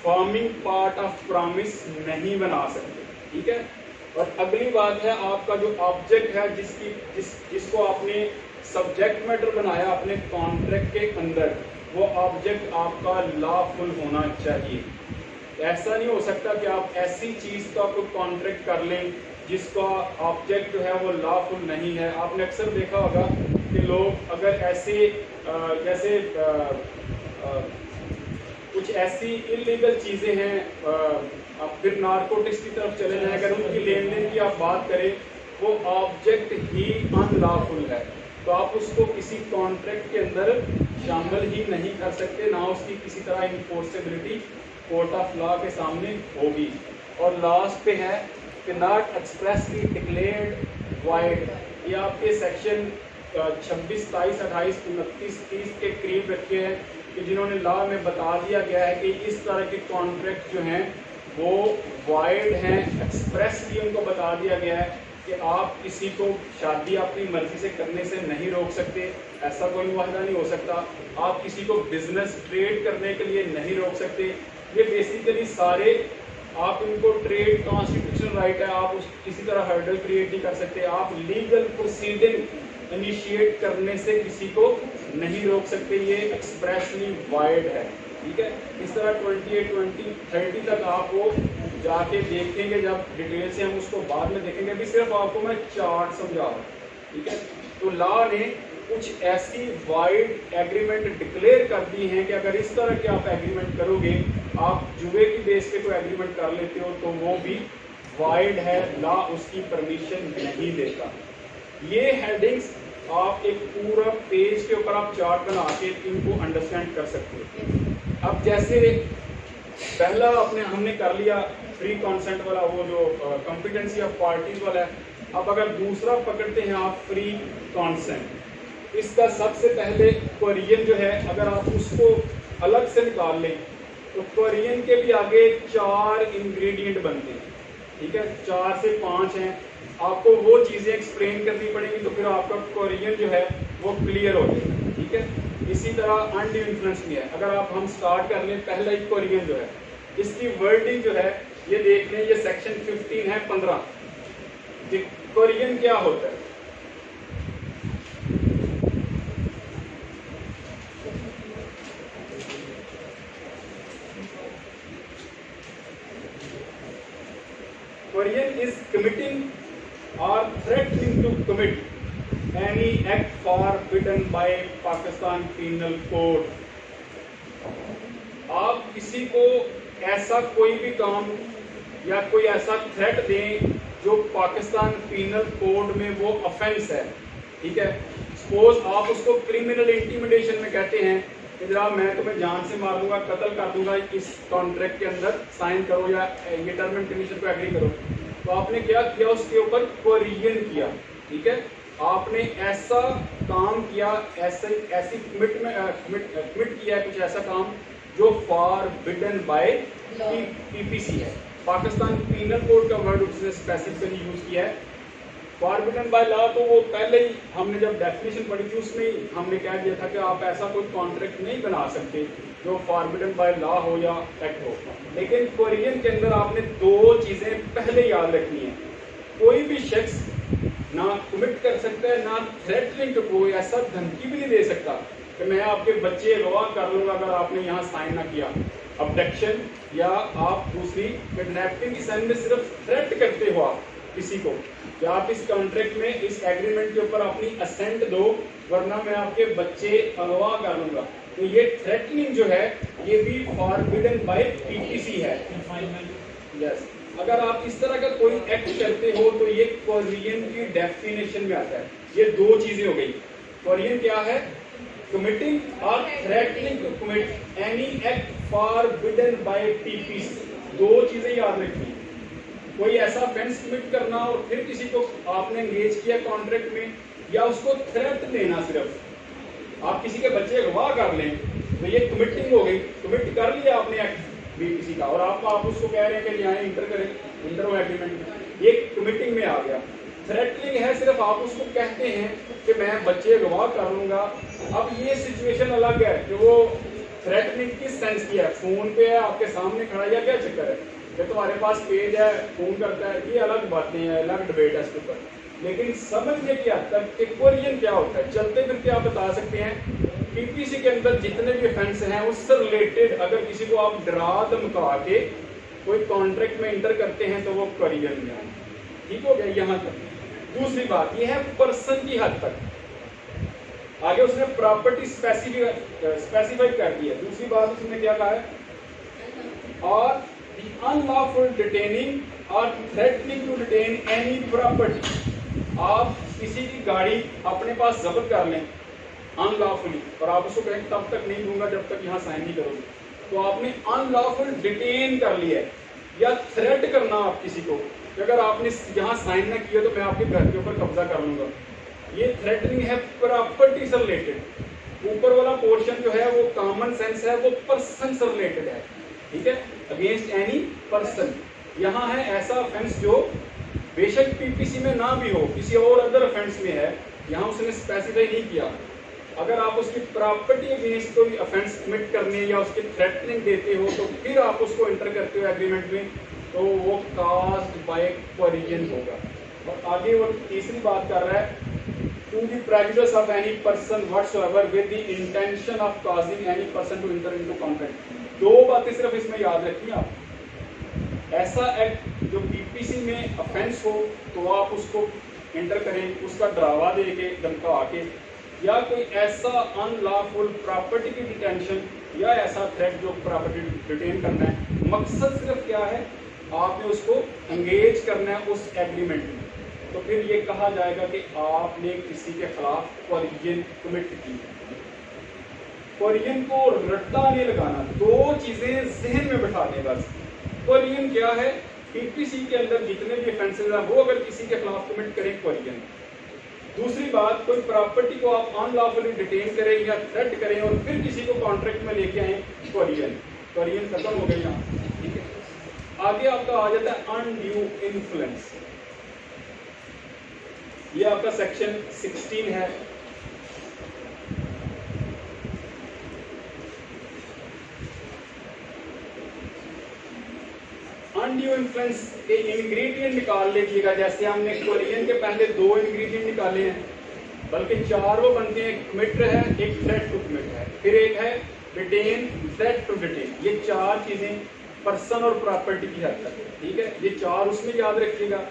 forming part of promise नहीं बना सकते, ठीक है। और अगली बात है, आपका जो ऑब्जेक्ट है जिसको आपने सब्जेक्ट मैटर बनाया अपने कॉन्ट्रैक्ट के अंदर, वो ऑब्जेक्ट आपका लॉफुल होना चाहिए। ऐसा नहीं हो सकता कि आप ऐसी चीज का कोई कॉन्ट्रैक्ट कर लें जिसका ऑब्जेक्ट जो है वो लॉफुल नहीं है। आपने अक्सर देखा होगा कि लोग अगर ऐसे जैसे कुछ ऐसी इलीगल चीजें हैं, अब फिर नारकोटिक्स की तरफ चले जाएं, अगर उनकी लेन देन की आप बात करें, वो ऑब्जेक्ट ही अनलॉफुल है, तो आप उसको किसी कॉन्ट्रैक्ट के अंदर शामिल ही नहीं कर सकते, ना उसकी किसी तरह इन्फोर्सेबिलिटी कोर्ट ऑफ लॉ के सामने होगी। और लास्ट पे है कि नॉट एक्सप्रेसली डिक्लेयर्ड वॉइड। ये आपके सेक्शन 26, 27, 28, 29, 30 के करीब रखे हैं कि जिन्होंने लॉ में बता दिया गया है कि इस तरह के कॉन्ट्रैक्ट जो हैं वो वॉइड हैं। एक्सप्रेसली उनको बता दिया गया है कि आप किसी को शादी अपनी मर्जी से करने से नहीं रोक सकते, ऐसा कोई मुआहदा नहीं हो सकता। आप किसी को बिजनेस ट्रेड करने के लिए नहीं रोक सकते। ये बेसिकली सारे आप इनको ट्रेड कॉन्स्टिट्यूशनल राइट है, आप उस किसी तरह हर्डल क्रिएट नहीं कर सकते, आप लीगल प्रोसीडिंग इनिशिएट करने से किसी को नहीं रोक सकते, ये एक्सप्रेसली वाइड है। ठीक है, इस तरह 28, 20, 30 तक आप वो जाके देखेंगे, जब डिटेल से हम उसको बाद में देखेंगे, अभी सिर्फ आपको मैं चार्ट समझा रहा हूँ। ठीक है, तो लॉ ने कुछ ऐसी वाइड एग्रीमेंट डिक्लेयर कर दी हैं कि अगर इस तरह के आप एग्रीमेंट करोगे, आप जुए की बेस पे कोई एग्रीमेंट कर लेते हो तो वो भी वाइड है, लॉ उसकी परमिशन नहीं देता। ये हेडिंग्स आप एक पूरा पेज के ऊपर आप चार्ट बना के इनको अंडरस्टैंड कर सकते हो। अब जैसे पहला हमने कर लिया फ्री कॉन्सेंट वाला, वो जो कॉम्पिटेंसी ऑफ पार्टीज वाला है। अब अगर दूसरा पकड़ते हैं आप फ्री कॉन्सेंट, इसका सबसे पहले कोरियन जो है, अगर आप उसको अलग से निकाल लें तो कोरियन के भी आगे 4 इंग्रेडिएंट बनते हैं। ठीक है, 4 से 5 हैं, आपको वो चीज़ें एक्सप्लेन करनी पड़ेगी, तो फिर आपका कोरियन जो है वो क्लियर हो जाएगा। ठीक है, इसी तरह अनड्यू इन्फ्लुएंस भी है। अगर हम स्टार्ट कर लें, पहला ही कोरियन जो है, इसकी वर्डिंग जो है ये देख लें, ये सेक्शन 15 है 15। कोरियन क्या होता है? Korean is committing or threatening to commit any act forbidden by Pakistan Penal Code। आप किसी को ऐसा कोई भी काम या कोई ऐसा थ्रेट दें जो पाकिस्तान पीनल कोड में वो ऑफेंस है। ठीक है, सपोज आप उसको क्रिमिनल इंटिमिडेशन में कहते हैं कि जनाब मैं तुम्हें जान से मार दूंगा, कत्ल कर दूंगा, इस कॉन्ट्रैक्ट के अंदर साइन करो या ये टर्म एंड कंडीशन को एग्री करो, तो आपने क्या किया, उसके ऊपर कोरियन किया। ठीक है, आपने ऐसा काम किया, ऐसी कमिट किया है कुछ ऐसा काम जो फॉरबिडन बाय पीपीसी है। पाकिस्तान पीनल कोड का वर्ड उसने स्पेसिफिकली यूज किया है। फॉरबिडन बाय लॉ तो वो पहले ही हमने जब डेफिनेशन पढ़ी थी उसमें हमने कह दिया था कि आप ऐसा कोई कॉन्ट्रैक्ट नहीं बना सकते जो फॉरबिडन बाय लॉ हो या एक्ट हो। लेकिन कोरियन के अंदर आपने 2 चीजें पहले याद रखनी है। कोई भी शख्स ना कमिट कर सकता है, ना थ्रेटनिंग, कोई ऐसा धमकी भी नहीं दे सकता कि मैं आपके बच्चे अगवा कर लूंगा अगर आपने यहाँ साइन ना किया। अब्डक्शन या आप दूसरी किडनैपिंग की साइन में सिर्फ थ्रेट करते हो आप किसी को कि आप इस कॉन्ट्रैक्ट में, इस एग्रीमेंट के ऊपर अपनी असेंट दो, वरना मैं आपके बच्चे अगवा कर लूंगा। तो ये थ्रेटनिंग जो है ये भी फॉरबिडन बाय पीपीसी है। यस, अगर आप इस तरह का कोई एक्ट करते हो तो ये कोरियन की डेफिनेशन में आता है। ये 2 चीजें हो गई। कोरियन क्या है? committing or threatening to commit any act forbidden by PPC। 2 चीजें याद रखनी, कोई ऐसा ऑफेंस कमिट करना और फिर किसी को आपने एंगेज किया कॉन्ट्रैक्ट में, या उसको थ्रेट देना, सिर्फ आप किसी के बच्चे अगवा कर लें तो ये कमिटिंग हो गई। कमिट कर लिया आपने एक्ट भी किसी का और आप उसको कह रहे हैं कि यहाँ इंटर करें, इंटर एग्रीमेंट, ये कमिटिंग में आ गया। थ्रेटनिंग है, सिर्फ आप उसको कहते हैं कि मैं बच्चे अगवा कर लूंगा। अब ये सिचुएशन अलग है कि वो थ्रेटनिंग किस सेंस की है, फोन पे है, आपके सामने खड़ा या क्या चक्कर है कि तुम्हारे पास पेज है, फोन करता है, ये अलग बातें हैं, अलग डिबेट है इसके ऊपर। लेकिन समझने की हद तक कि कोरियन क्या होता है, चलते फिरते आप बता सकते हैं पीपीसी के अंदर जितने भी ऑफेंस हैं उससे रिलेटेड अगर किसी को आप डरा धमका के कोई कॉन्ट्रैक्ट में इंटर करते हैं तो वो कोरियन में है। ठीक हो गया यहाँ तक। दूसरी बात ये है पर्सन की हद तक। आगे उसने प्रॉपर्टी स्पेसिफाई कर दी है। दूसरी बात उसने क्या कहा है, और the unlawful detaining or threatening to detain any property। आप किसी की गाड़ी अपने पास जब्त कर लें अनलॉफुली और आप उसको कहें तब तक नहीं दूंगा जब तक यहाँ साइन नहीं करोगे, तो आपने अनलॉफुल डिटेन कर लिया है। या थ्रेट करना आप किसी को कि अगर आपने यहाँ साइन ना किया तो मैं आपके घर के ऊपर कब्जा कर लूंगा, ये थ्रेटनिंग है प्रॉपर्टी से रिलेटेड। ऊपर वाला पोर्शन जो है वो कॉमन सेंस है, वो पर्सन से रिलेटेड है। ठीक है, अगेंस्ट एनी पर्सन। यहाँ है ऐसा ऑफेंस जो बेशक पीपीसी में ना भी हो, किसी और अदर ऑफेंस में है, यहाँ उसने स्पेसिफाई नहीं किया। अगर आप उसकी प्रॉपर्टी अगेंस्ट कोई ऑफेंस कमिट करने या उसकी थ्रेटनिंग देते हो तो फिर आप उसको इंटर करते हो एग्रीमेंट में, तो वो काज्ड बाय कोरिजन होगा। और आगे वो तीसरी बात कर रहा है, to the prejudice of any person whatsoever with the intention of causing any person to enter into contract. दो बातें सिर्फ इसमें याद रखिए आप, ऐसा एक्ट जो पीपीसी में ऑफेंस हो तो आप उसको एंटर करें, उसका डरावा दे के धमका के, या कोई ऐसा अनलॉफुल प्रॉपर्टी की डिटेंशन या ऐसा थ्रेट जो प्रॉपर्टी डिटेन करना है, मकसद सिर्फ क्या है, आपने उसको एंगेज करना है उस एग्रीमेंट में, तो फिर ये कहा जाएगा कि आपने किसी के खिलाफ कोरिजन कमिट की है। कोरिजन को रट्टा नहीं लगाना, दो चीजें जहन में बैठा दें बस। कोरिजन क्या है, पीपीसी के अंदर जितने भी ऑफेंसेस हैं वो अगर किसी के खिलाफ कमिट करें कोरिजन। दूसरी बात, कोई प्रॉपर्टी को आप अनलॉफुली डिटेन करें या थ्रेट करें और फिर किसी को कॉन्ट्रैक्ट में लेके आए, कोरिजन। कोरिजन खत्म हो गई यहाँ, ठीक है। आगे आपका आ जाता है अनड्यू इन्फ्लुएंस। ये आपका सेक्शन 16 है। अनड्यू इन्फ्लुएंस के इंग्रेडिएंट निकाल लीजिएगा। जैसे हमने कोरिजन के पहले 2 इंग्रेडिएंट निकाले हैं, बल्कि 4 वो बनते हैं। एक कमिट है, एक थ्रेट टू कमिट है, फिर एक है डिटेन, थ्रेट टू डिटेन। ये 4 चीजें पर्सन और प्रॉपर्टी की हद तक, ठीक है। ये 4 उसमें याद रखिएगा।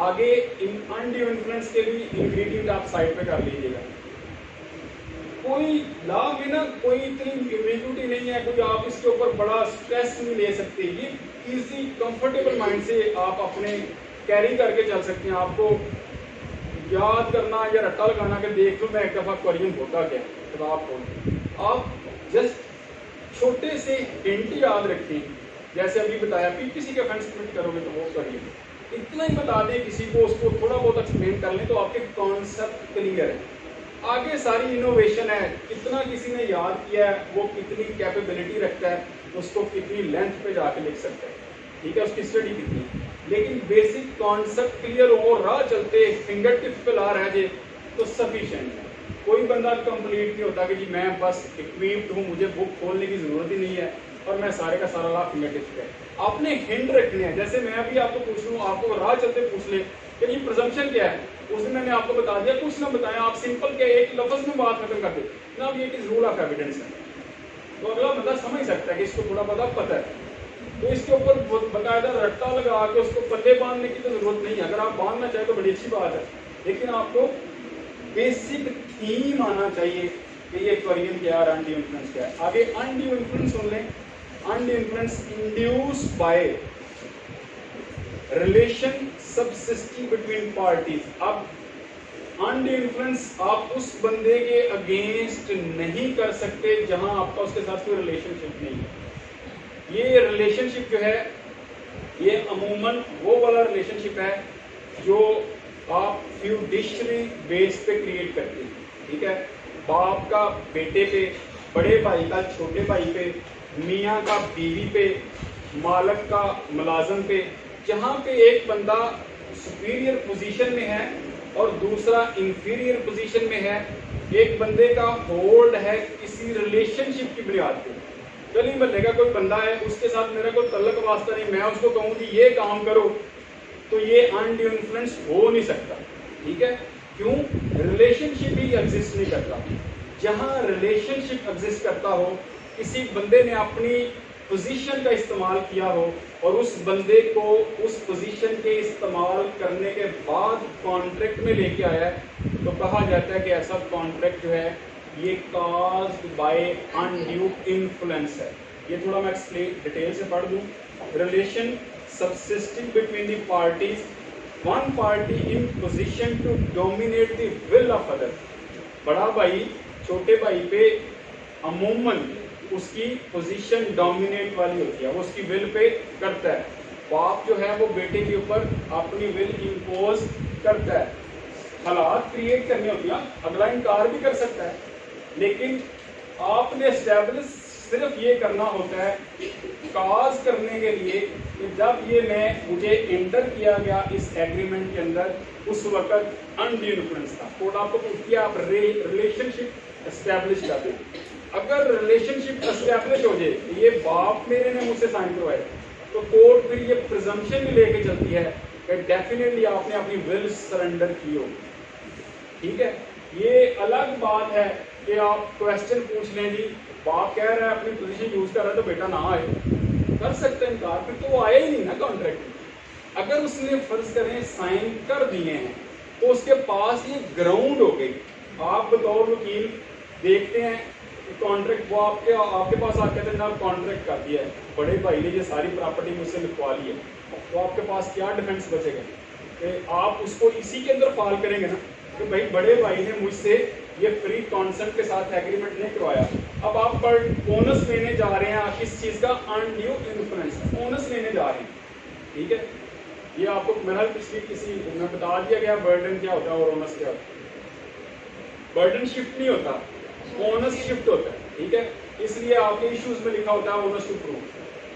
आगे इन अनड्यू इन्फ्लुएंस के भी इंग्रेडिएंट आप साइड पे कर लीजिएगा। कोई लॉ में ना कोई इतनी एम्बिग्युइटी नहीं है, कोई आप इसके ऊपर बड़ा स्ट्रेस नहीं ले सकते। ये इजी कंफर्टेबल माइंड से आप अपने कैरी करके चल सकते हैं। आपको याद करना या रट्टा लगाना कि देख लो मैं एक दफा कोरिजन होता क्या, तो आप जस्ट छोटे से हिंट याद रखें। जैसे अभी बताया, पीपीसी के ऑफेंस कमिट करोगे तो वो कोरिजन, इतना ही बता दें किसी को, उसको थोड़ा बहुत एक्सप्लेन कर लें तो आपके कॉन्सेप्ट क्लियर है। आगे सारी इनोवेशन है, कितना किसी ने याद किया है, वो कितनी कैपेबिलिटी रखता है, उसको कितनी लेंथ पे जाके लिख सकता है, ठीक है, उसकी स्टडी कितनी। लेकिन बेसिक कॉन्सेप्ट क्लियर हो, राह चलते फिंगर टिप पे ला रह जाए तो सफिशिएंट है। कोई बंदा कंप्लीट नहीं होता कि जी मैं बस इक्विप्ड हूँ, मुझे बुक खोलने की जरूरत ही नहीं है और मैं सारे का सारा ला फिंगर टिप पे। आपने हिंट रखने हैं। जैसे मैं अभी आपको पूछ लूँ, आपको राह चलते पूछ ले कि ये प्रिजम्पशन क्या है, उस दिन मैंने आपको बता दिया, कुछ ना बताया, आप सिंपल के एक लफ्ज में बात खत्म कर दे ना, अब ये कि रूल ऑफ एविडेंस है, तो अगला बंदा समझ सकता है कि इसको थोड़ा बहुत पता है। तो इसके ऊपर बाकायदा रट्टा लगा के उसको पल्ले बांधने की तो जरूरत नहीं है। अगर आप बांधना चाहे तो बड़ी अच्छी बात है, लेकिन आपको बेसिक थीम आना चाहिए कि ये कोरिजन क्या है, अनड्यू इन्फ्लुएंस क्या है। आगे अनड्यू इन्फ्लुएंस सुन लें। Undue influence induce by relation subsisting between parties. अब अनड्यू इन्फ्लुएंस आप उस बंदे के अगेंस्ट नहीं कर सकते जहां आपका उसके साथ कोई रिलेशनशिप नहीं है। ये रिलेशनशिप जो है, ये अमूमन वो वाला रिलेशनशिप है जो आप फ्यूडिशरी बेस पे क्रिएट करते हैं, ठीक है। बाप का बेटे पे, बड़े भाई का छोटे भाई पे, मियाँ का बीवी पे, मालक का मुलाजम पे, जहाँ पे एक बंदा सुपीरियर पोजीशन में है और दूसरा इंफीरियर पोजीशन में है, एक बंदे का होल्ड है किसी रिलेशनशिप की बुनियाद पे। गली मोहल्ले का कोई बंदा है, उसके साथ मेरा कोई तल्लक वास्ता नहीं, मैं उसको कहूँ कि ये काम करो, तो ये अनड्यू इन्फ्लुएंस हो नहीं सकता, ठीक है। क्यों? रिलेशनशिप ही एग्जिस्ट नहीं करता। जहाँ रिलेशनशिप एग्जिस्ट करता हो, किसी बंदे ने अपनी पोजीशन का इस्तेमाल किया हो और उस बंदे को उस पोजीशन के इस्तेमाल करने के बाद कॉन्ट्रैक्ट में लेके आया है, तो कहा जाता है कि ऐसा कॉन्ट्रैक्ट जो है ये काज्ड बाय अनड्यू इन्फ्लुएंस है। ये थोड़ा मैं एक्सप्लेन डिटेल से पढ़ दूं। Relation subsisting between the parties, one party in position to dominate the will of other. बड़ा भाई छोटे भाई पे अमूमन उसकी पोजीशन डोमिनेट वाली होती है, वो उसकी विल पे करता है। बाप जो है वो बेटे के ऊपर अपनी विल इम्पोज करता है। हालात क्रिएट करनी होती है, अगला इनकार भी कर सकता है, लेकिन आपने एस्टैब्लिश सिर्फ ये करना होता है काज करने के लिए कि जब ये मुझे एंटर किया गया इस एग्रीमेंट के अंदर, उस वक्त अनड्यू इन्फ्लुएंस था। कोर्ट आपको पूछती है आप रिलेशनशिप एस्टैब्लिश कर दें। अगर रिलेशनशिप एस्टैब्लिश हो जाए, ये बाप मेरे ने मुझसे साइन करवाए, तो कोर्ट फिर ये प्रिजम्पशन भी लेके चलती है कि डेफिनेटली आपने अपनी विल सरेंडर की होगी। ठीक है, ये अलग बात है कि आप क्वेश्चन पूछ लें, जी बाप कह रहा है अपनी पोजीशन यूज कर रहा है तो बेटा ना आए, कर सकते हैं इनकार, फिर तो वो आया ही नहीं ना कॉन्ट्रैक्ट। अगर उसने फर्ज करें साइन कर दिए हैं तो उसके पास ये ग्राउंड हो गई। आप बतौर वकील देखते हैं कॉन्ट्रैक्ट, वो आपके पास आके कहते हैं कॉन्ट्रैक्ट कर दिया है, बड़े भाई ने ये सारी प्रॉपर्टी मुझसे लिखवा ली है, तो आपके पास क्या डिफेंस बचेगा कि आप उसको इसी के अंदर फाल करेंगे ना कि भाई बड़े भाई ने मुझसे ये फ्री कॉन्सेंट के साथ एग्रीमेंट नहीं करवाया। अब आप पर बोनस लेने जा रहे हैं किस चीज़ का, अनड्यू इन्फ्लुएंस बोनस लेने जा रहे हैं। ठीक है, ये आपको मेरा पिछली किसी में बता दिया गया बर्डन क्या होता है और ओनस क्या होता है। बर्डन शिफ्ट नहीं होता, ओनस शिफ्ट होता है। ठीक है, इसलिए आपके इश्यूज में लिखा होता है ओनस टू प्रूव।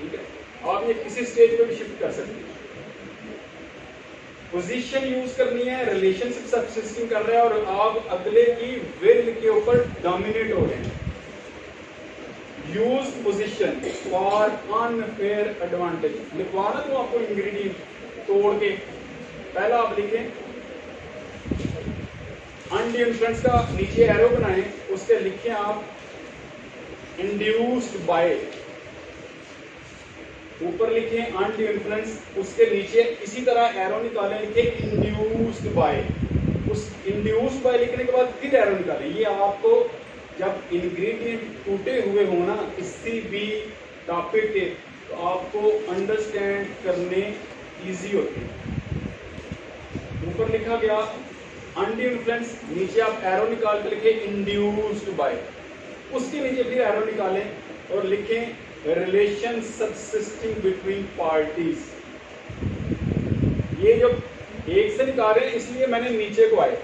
ठीक है, आप ये किसी स्टेज पे भी शिफ्ट कर सकते हैं। पोजीशन यूज करनी है, रिलेशनशिप सबसिस्टिंग कर रहे हैं और आप अगले की विल के ऊपर डोमिनेट हो रहे हैं। Use position for unfair advantage, लिखवाना तो आपको इंग्रेडिएंट तोड़ के, पहला आप लिखें अनड्यू इन्फ्लुएंस का, नीचे एरो बनाएं, उसके लिखें आप इंड्यूस्ड बाय, ऊपर लिखें अनड्यू इन्फ्लुएंस, उसके नीचे इसी तरह एरो निकालें, लिखें इंड्यूस्ड बाय। उस इंड्यूस्ड बाय लिखने के बाद फिर एरो निकालें। ये आपको जब इंग्रेडिएंट टूटे हुए हो ना किसी भी टॉपिक के, तो आपको अंडरस्टैंड करने इजी होते हैं। ऊपर लिखा गया अनड्यू इन्फ्लुएंस, नीचे आप एरो निकाल के लिखें इंड्यूस्ड बाय, उसके नीचे फिर एरो निकालें और लिखें रिलेशन सबसिस्टिंग बिटवीन पार्टीज। ये जो एक से निकाल रहे हैं इसलिए मैंने नीचे को आए,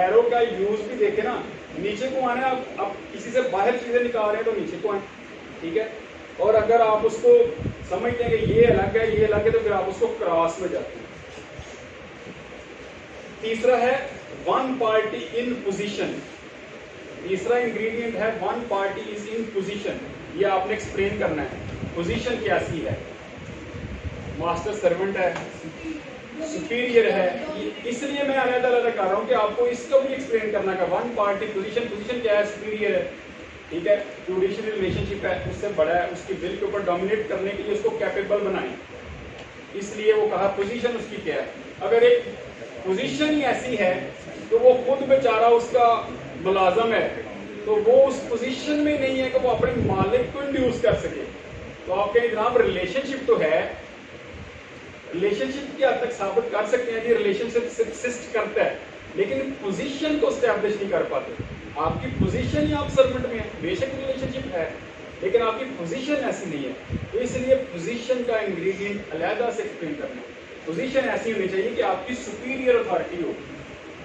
एरो का यूज भी देखे ना, नीचे को आना है। अब किसी से बाहर चीजें निकाल रहे हैं तो नीचे को आए। ठीक है, और अगर आप उसको समझते हैं कि ये अलग है ये अलग है तो फिर आप उसको क्रॉस में जाते हैं। तीसरा है वन पार्टी इन पोजीशन, तीसरा इंग्रेडिएंट है one party is in position. ये आपने एक्सप्लेन करना है पोजीशन कैसी है, मास्टर सर्वेंट है, सुपीरियर है, इसलिए मैं अलग अलग कर रहा हूं कि आपको इसको भी एक्सप्लेन करना है। वन पार्टी पोजीशन, पोजीशन क्या है, सुपीरियर है। ठीक है, जुडिशियल रिलेशनशिप है, उससे बड़ा है, उसकी बिल के ऊपर डोमिनेट करने के लिए उसको कैपेबल बनाएं, इसलिए वो कहा पोजीशन उसकी क्या है। अगर एक पोजीशन ही ऐसी है तो वो खुद बेचारा उसका मुलाजम है, तो वो उस पोजीशन में नहीं है कि वो अपने मालिक को इंड्यूस कर सके। तो आप कहें जनाब रिलेशनशिप तो है, रिलेशनशिप की हद तक साबित कर सकते हैं कि रिलेशनशिप सब्सिस्ट करता है, लेकिन पोजीशन को एस्टैब्लिश नहीं कर पाते। आपकी पोजीशन ही आप सर्वेंट में है, बेशक रिलेशनशिप है लेकिन आपकी पोजीशन ऐसी नहीं है, तो इसलिए पोजीशन का इंग्रेडिएंट अलग से एक्सप्लेन करना है। पोजीशन ऐसी होनी चाहिए कि आपकी सुपीरियर अथॉरिटी हो,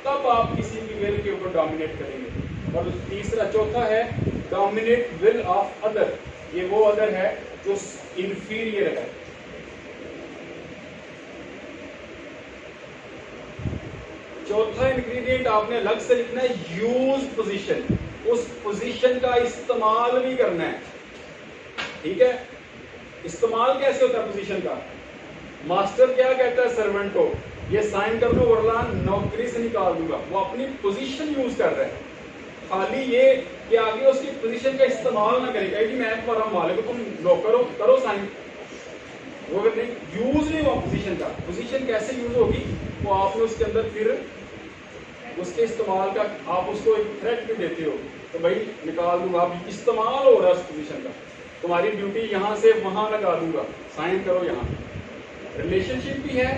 तब आप किसी भी विल के ऊपर डोमिनेट करेंगे। और तीसरा चौथा है डोमिनेट विल ऑफ अदर, ये वो अदर है जो इंफीरियर है। चौथा इंग्रेडिएंट आपने अलग से लिखना है यूज पोजीशन, उस पोजीशन का इस्तेमाल भी करना है। ठीक है, इस्तेमाल कैसे होता है पोजीशन का, मास्टर क्या कहता है सर्वेंट को, ये साइन कर दो वरना नौकरी से निकाल दूंगा, वो अपनी पोजीशन यूज कर रहा है। खाली ये कि आगे उसकी पोजीशन का इस्तेमाल ना करेगा कि मैं तुम्हारा मालिक, तुम नौकर हो, करो साइन, वो अगर नहीं यूज नहीं हुआ पोजीशन का, पोजीशन कैसे यूज होगी, वो आपने उसके अंदर फिर उसके इस्तेमाल का आप उसको एक थ्रेट भी देते हो तो भाई निकाल दूंगा, आप इस्तेमाल हो रहा है उस पोजीशन का, तुम्हारी ड्यूटी यहाँ से वहां लगा दूंगा, साइन करो यहाँ। रिलेशनशिप भी है,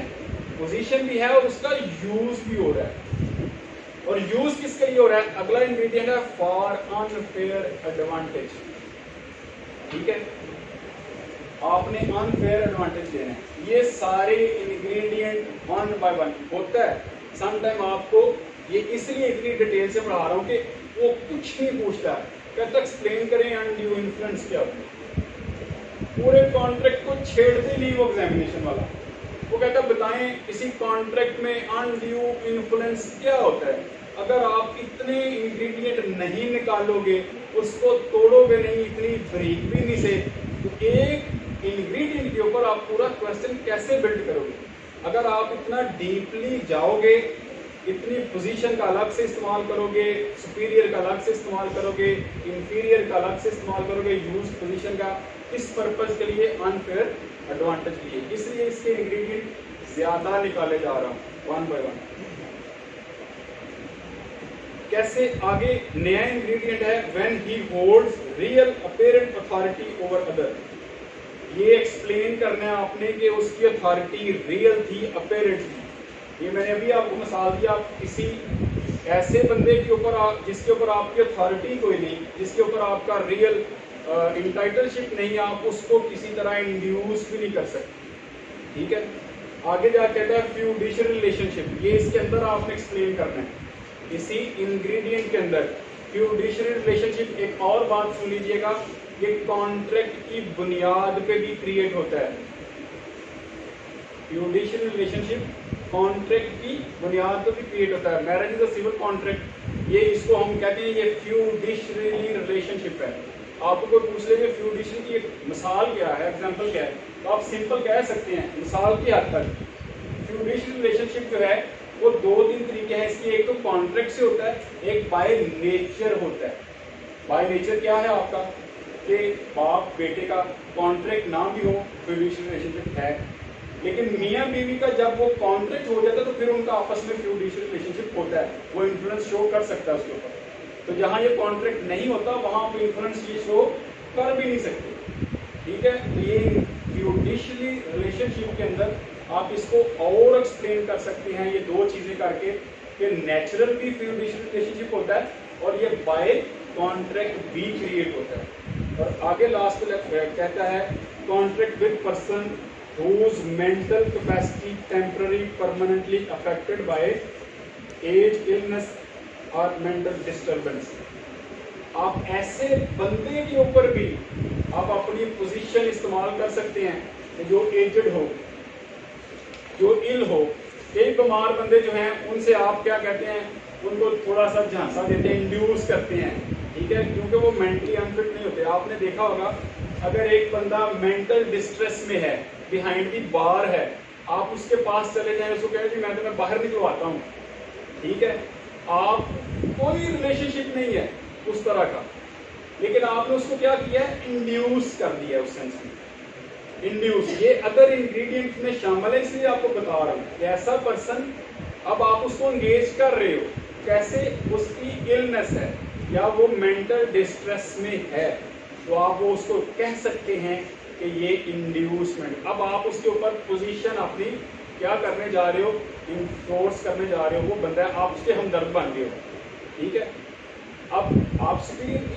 पोजीशन भी है और उसका यूज भी हो रहा है। और यूज किसके लिए हो रहा है, अगला इंग्रेडिएंट है फॉर अनफेयर एडवांटेज। ठीक है, आपने अनफेयर एडवांटेज देना है। ये सारे इंग्रेडिएंट वन बाय वन होता है। समटाइम आपको ये इसलिए इतनी डिटेल से पढ़ा रहा हूँ कि वो कुछ नहीं पूछता है, कहता एक्सप्लेन करें अनड्यू इन्फ्लुएंस क्या होता है। पूरे कॉन्ट्रैक्ट को छेड़ते नहीं वो एग्जामिनेशन वाला, वो कहता बताएं किसी कॉन्ट्रैक्ट में अनड्यू इन्फ्लुएंस क्या होता है। अगर आप इतने इंग्रेडिएंट नहीं निकालोगे, उसको तोड़ोगे नहीं, इतनी बारीक भी नहीं से, तो एक इंग्रेडिएंट के ऊपर आप पूरा क्वेश्चन कैसे बिल्ड करोगे। अगर आप इतना डीपली जाओगे, इतनी पोजीशन का अलग से इस्तेमाल करोगे, सुपीरियर का अलग से इस्तेमाल करोगे, इंफीरियर का अलग से इस्तेमाल करोगे, यूज पोजीशन का किस पर्पज के लिए, अनफेयर एडवांटेज के लिए, इसलिए इसके इंग्रेडिएंट ज्यादा निकाले जा रहा हूं वन बाय वन। कैसे आगे नया इंग्रेडिएंट है when he holds real apparent authority over other. ये एक्सप्लेन करना है आपने कि उसकी अथॉरिटी रियल थी, अपीरेंट थी। ये मैंने अभी आपको मिसाल दिया, आप किसी ऐसे बंदे के ऊपर जिसके ऊपर आपकी अथॉरिटी कोई नहीं, जिसके ऊपर आपका रियल इंटाइटलशिप नहीं, आप उसको किसी तरह इंड्यूस भी नहीं कर सकते। ठीक है, आगे जा कहता है फ्यूडिशियल रिलेशनशिप, ये इसके अंदर आपने एक्सप्लेन करना है। इसी इंग्रेडिएंट के अंदर फ्यूडिशियल रिलेशनशिप, एक और बात सुन लीजिएगा, ये कॉन्ट्रैक्ट की बुनियाद पे भी क्रिएट होता है। फ्यूडिशियल रिलेशनशिप कॉन्ट्रैक्ट की बुनियाद पे भी क्रिएट होता है। Marriage is a civil contract, ये इसको हम कहते हैं, ये फ्यूडिशियल रिलेशनशिप है। आपको कोई पूछ ले फ्यूडिशियल की एक मिसाल क्या है, एग्जांपल क्या है, तो आप सिंपल कह सकते हैं मिसाल की हद तक। फ्यूडिशियल रिलेशनशिप जो है वो दो तीन तरीके हैं इसकी, एक तो कॉन्ट्रैक्ट से होता है, एक बाय नेचर होता है। बाय नेचर क्या है आपका, कि बाप बेटे का कॉन्ट्रैक्ट ना भी हो, फ्यूडिशियल रिलेशनशिप है। लेकिन मियाँ बीवी का जब वो कॉन्ट्रैक्ट हो जाता है तो फिर उनका आपस में फ्यूडिशियल रिलेशनशिप होता है, वो इन्फ्लुएंस शो कर सकता है उसके ऊपर। तो जहाँ ये कॉन्ट्रैक्ट नहीं होता वहां आप इन्फ्लुएंस ये शो कर भी नहीं सकते। ठीक है, तो ये फ्यूडिशियल रिलेशनशिप के अंदर आप इसको और एक्सप्लेन कर सकते हैं ये दो चीजें करके, कि नेचुरल भी फ्यूडिशियल रिलेशनशिप होता है और ये बाय कॉन्ट्रैक्ट भी क्रिएट होता है। और आगे लास्ट कहता है contract with person whose mental capacity temporarily permanently affected by age, illness or mental disturbance। आप ऐसे बंदे के ऊपर भी आप अपनी पोजीशन इस्तेमाल कर सकते हैं जो एजड हो, जो इल हो। कई बीमार बंदे जो हैं उनसे आप क्या कहते हैं, उनको थोड़ा सा झांसा देते हैं, इंड्यूस करते हैं। ठीक है, क्योंकि वो मेंटली अनफिट नहीं होते। आपने देखा होगा अगर एक बंदा मेंटल डिस्ट्रेस में है, बिहाइंड दी बार है, आप उसके पास चले जाएं, उसको कहें कि मैं तुम्हें बाहर निकलवाता हूँ। ठीक है, आप कोई रिलेशनशिप नहीं है उस तरह का, लेकिन आपने उसको क्या किया है, इंड्यूस कर दिया है। उस सेंस में इंड्यूस ये अदर इंग्रेडिएंट में शामिल है, इसलिए आपको बता रहा हूँ कि ऐसा पर्सन, अब आप उसको एंगेज कर रहे हो, कैसे उसकी इलनेस है या वो मेंटल डिस्ट्रेस में है, तो आप वो उसको कह सकते हैं कि ये इंड्यूसमेंट। अब आप उसके ऊपर पोजीशन अपनी क्या करने जा रहे हो, इन्फोर्स करने जा रहे हो, वो बंदा है, आप उसके हमदर्द बन गए हो। ठीक है, अब आप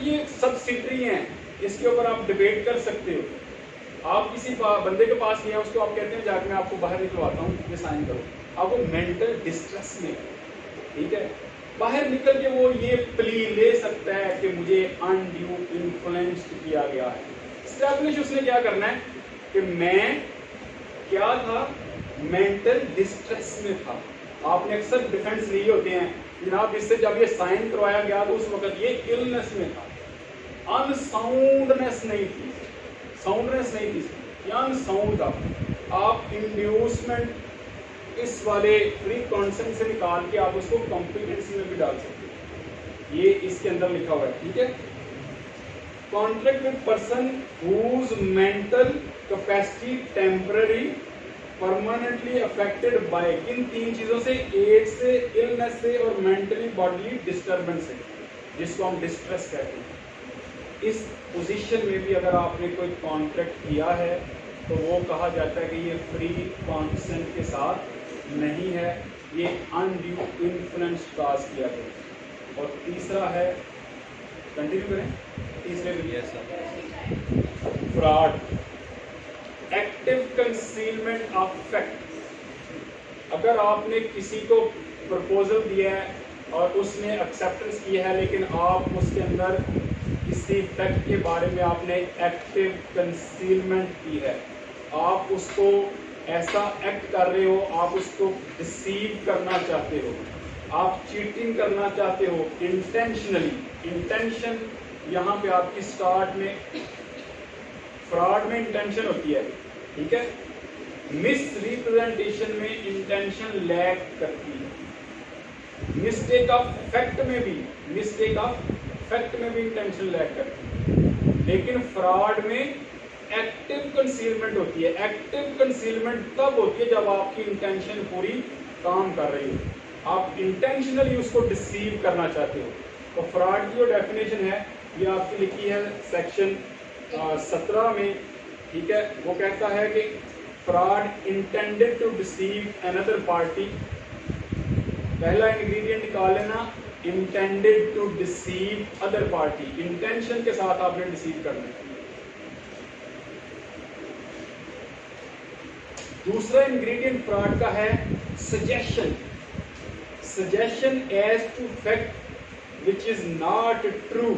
ये सब सिटरी हैं, इसके ऊपर आप डिबेट कर सकते हो। आप किसी बंदे के पास गए, उसको आप कहते हैं जाकर मैं आपको बाहर निकलवाता हूँ, ये साइन करो। अब वो मेंटल डिस्ट्रेस में, ठीक है, बाहर निकल के वो ये प्ली ले सकता है कि मुझे अनड्यू इन्फ्लुएंस्ड किया गया है। एस्टैब्लिश उसने क्या करना है कि मैं क्या था, मेंटल डिस्ट्रेस में था। आपने अक्सर डिफेंस लिए होते हैं जनाब, इससे जब ये साइन करवाया गया तो उस वक्त ये इलनेस में था, अनसाउंडनेस नहीं थी, साउंडनेस नहीं थी, या अनसाउंड था। आप इंड्यूसमेंट इस वाले फ्री कॉन्सेंट से निकाल के आप उसको कॉम्पिटेंसी में भी डाल सकते हैं, ये इसके अंदर लिखा हुआ है। ठीक है, contract with person whose mental capacity temporary permanently affected by, किन तीन चीजों से, एज से, इलनेस से और मेंटली बॉडीली डिस्टर्बेंस से, जिसको हम डिस्ट्रेस कहते हैं। इस पोजीशन में भी अगर आपने कोई कॉन्ट्रैक्ट किया है तो वो कहा जाता है कि ये फ्री कॉन्सेंट के साथ नहीं है, ये अनड्यू इन्फ्लुएंस काज किया गया। और तीसरा है, कंटिन्यू करें, तीसरे में fraud, active concealment of fact. अगर आपने किसी को प्रपोजल दिया है और उसने एक्सेप्टेंस किया है, लेकिन आप उसके अंदर किसी फैक्ट के बारे में आपने एक्टिव कंसीलमेंट की है, आप उसको ऐसा एक्ट कर रहे हो, आप उसको डिसीव करना चाहते हो, आप चीटिंग करना चाहते हो इंटेंशनली। इंटेंशन यहाँ पे आपकी स्टार्ट में फ्रॉड में इंटेंशन होती है, ठीक है। मिस रिप्रेजेंटेशन में इंटेंशन लैक करती है। मिस्टेक ऑफ फैक्ट में भी इंटेंशन लैक करती है। लेकिन फ्रॉड में एक्टिव कंसीलमेंट होती है। एक्टिव कंसीलमेंट तब होती है जब आपकी इंटेंशन पूरी काम कर रही हो, आप इंटेंशनली उसको डिसीव करना चाहते हो। तो फ्रॉड की जो डेफिनेशन है ये आपकी लिखी है सेक्शन 17 में, ठीक है। वो कहता है कि fraud intended to deceive another party. पहला इंग्रेडिएंट निकाल लेना, intended to deceive other party, intention के साथ आपने डिसीव करना है। दूसरा इंग्रेडिएंट फ्रॉड का है suggestion. Suggestion as to fact which is not true.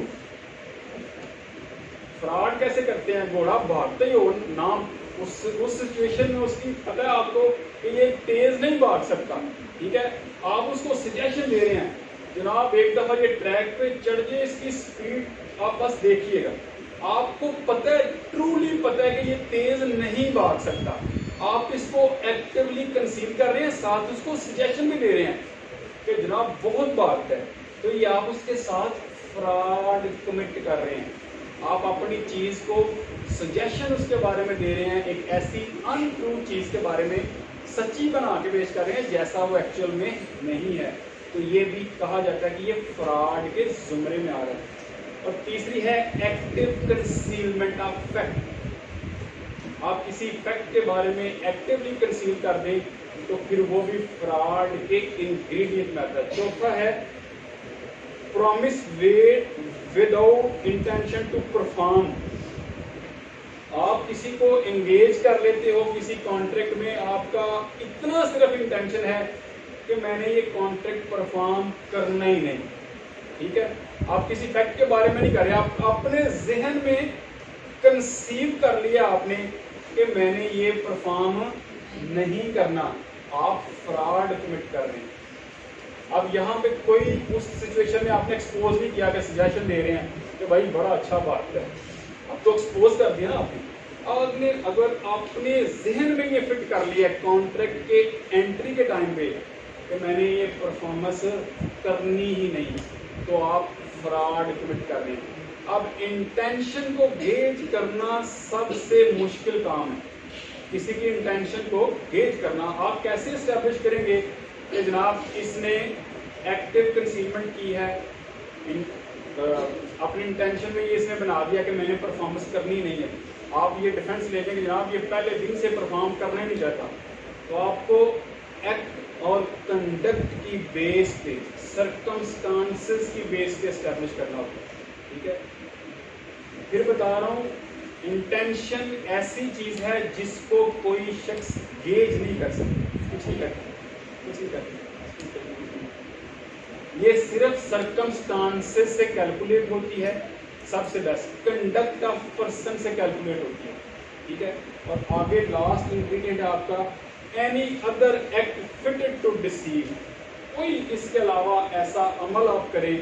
Fraud कैसे करते हैं? घोड़ा भागते ही हो ना, उस सिचुएशन में उसकी पता है आपको कि ये तेज नहीं भाग सकता, ठीक है। आप उसको सजेशन दे रहे हैं, जनाब एक दफा ये ट्रैक पे चढ़ जाए, इसकी स्पीड आप बस देखिएगा। आपको पता है, ट्रूली पता है कि ये तेज नहीं भाग सकता, आप इसको एक्टिवली कंसील कर रहे हैं, साथ उसको सजेशन भी दे रहे हैं कि जनाब बहुत भागता है, तो ये आप उसके साथ फ्रॉड कमिट कर रहे हैं। आप अपनी चीज को सजेशन उसके बारे में दे रहे हैं, एक ऐसी अनट्रू चीज के बारे में सच्ची बना के पेश कर रहे हैं जैसा वो एक्चुअल में नहीं है। तो ये भी कहा जाता है कि ये फ्रॉड के जुमरे में आ रहा है। और तीसरी है एक्टिव कंसीलमेंट ऑफ फैक्ट। आप किसी फैक्ट के बारे में एक्टिवली कंसील कर दें तो फिर वो भी फ्रॉड के इंग्रेडिएंट में आता है। चौथा है promise without intention to perform. आप किसी को एंगेज कर लेते हो किसी कॉन्ट्रैक्ट में, आपका इतना सिर्फ इंटेंशन है कि मैंने ये कॉन्ट्रैक्ट परफॉर्म करना ही नहीं, ठीक है। आप किसी फैक्ट के बारे में नहीं कर रहे, आप अपने जहन में कंसीव कर लिया आपने कि मैंने ये परफॉर्म नहीं करना, आप फ्रॉड कमिट कर रहे हैं। अब यहाँ पे कोई उस सिचुएशन में आपने एक्सपोज नहीं किया कि सजेशन दे रहे हैं कि भाई बड़ा अच्छा बात है, अब तो एक्सपोज कर दिया ना आपने। अगर आपने जहन में ये फिट कर लिया कॉन्ट्रैक्ट के एंट्री के टाइम पे कि मैंने ये परफॉर्मेंस करनी ही नहीं, तो आप फ्रॉड कमिट कर रहे हैं। अब इंटेंशन को गेज करना सबसे मुश्किल काम है। किसी की इंटेंशन को गेज करना आप कैसे एस्टेब्लिश करेंगे कि जनाब इसने एक्टिव कंसीलमेंट की है, अपनी इंटेंशन में ये इसने बना दिया कि मैंने परफॉर्मेंस करनी नहीं है। आप ये डिफेंस ले लेंगे जनाब ये पहले दिन से परफॉर्म करना ही नहीं चाहता, तो आपको एक्ट और कंडक्ट की बेस पे, सर्कमस्टांसेस की बेस पे एस्टेब्लिश करना होगा, ठीक है। फिर बता रहा हूँ, इंटेंशन ऐसी चीज है जिसको कोई शख्स गेज नहीं कर सकता, कुछ नहीं करता, कुछ नहीं करता। ये सिर्फ सर्कमस्टांसेस से कैलकुलेट होती है, सबसे बेस्ट कंडक्ट ऑफ पर्सन से कैलकुलेट होती है, ठीक है। और आगे लास्ट इंग्रेडिएंट है आपका any other act fitted to deceive. कोई इसके अलावा ऐसा अमल आप करें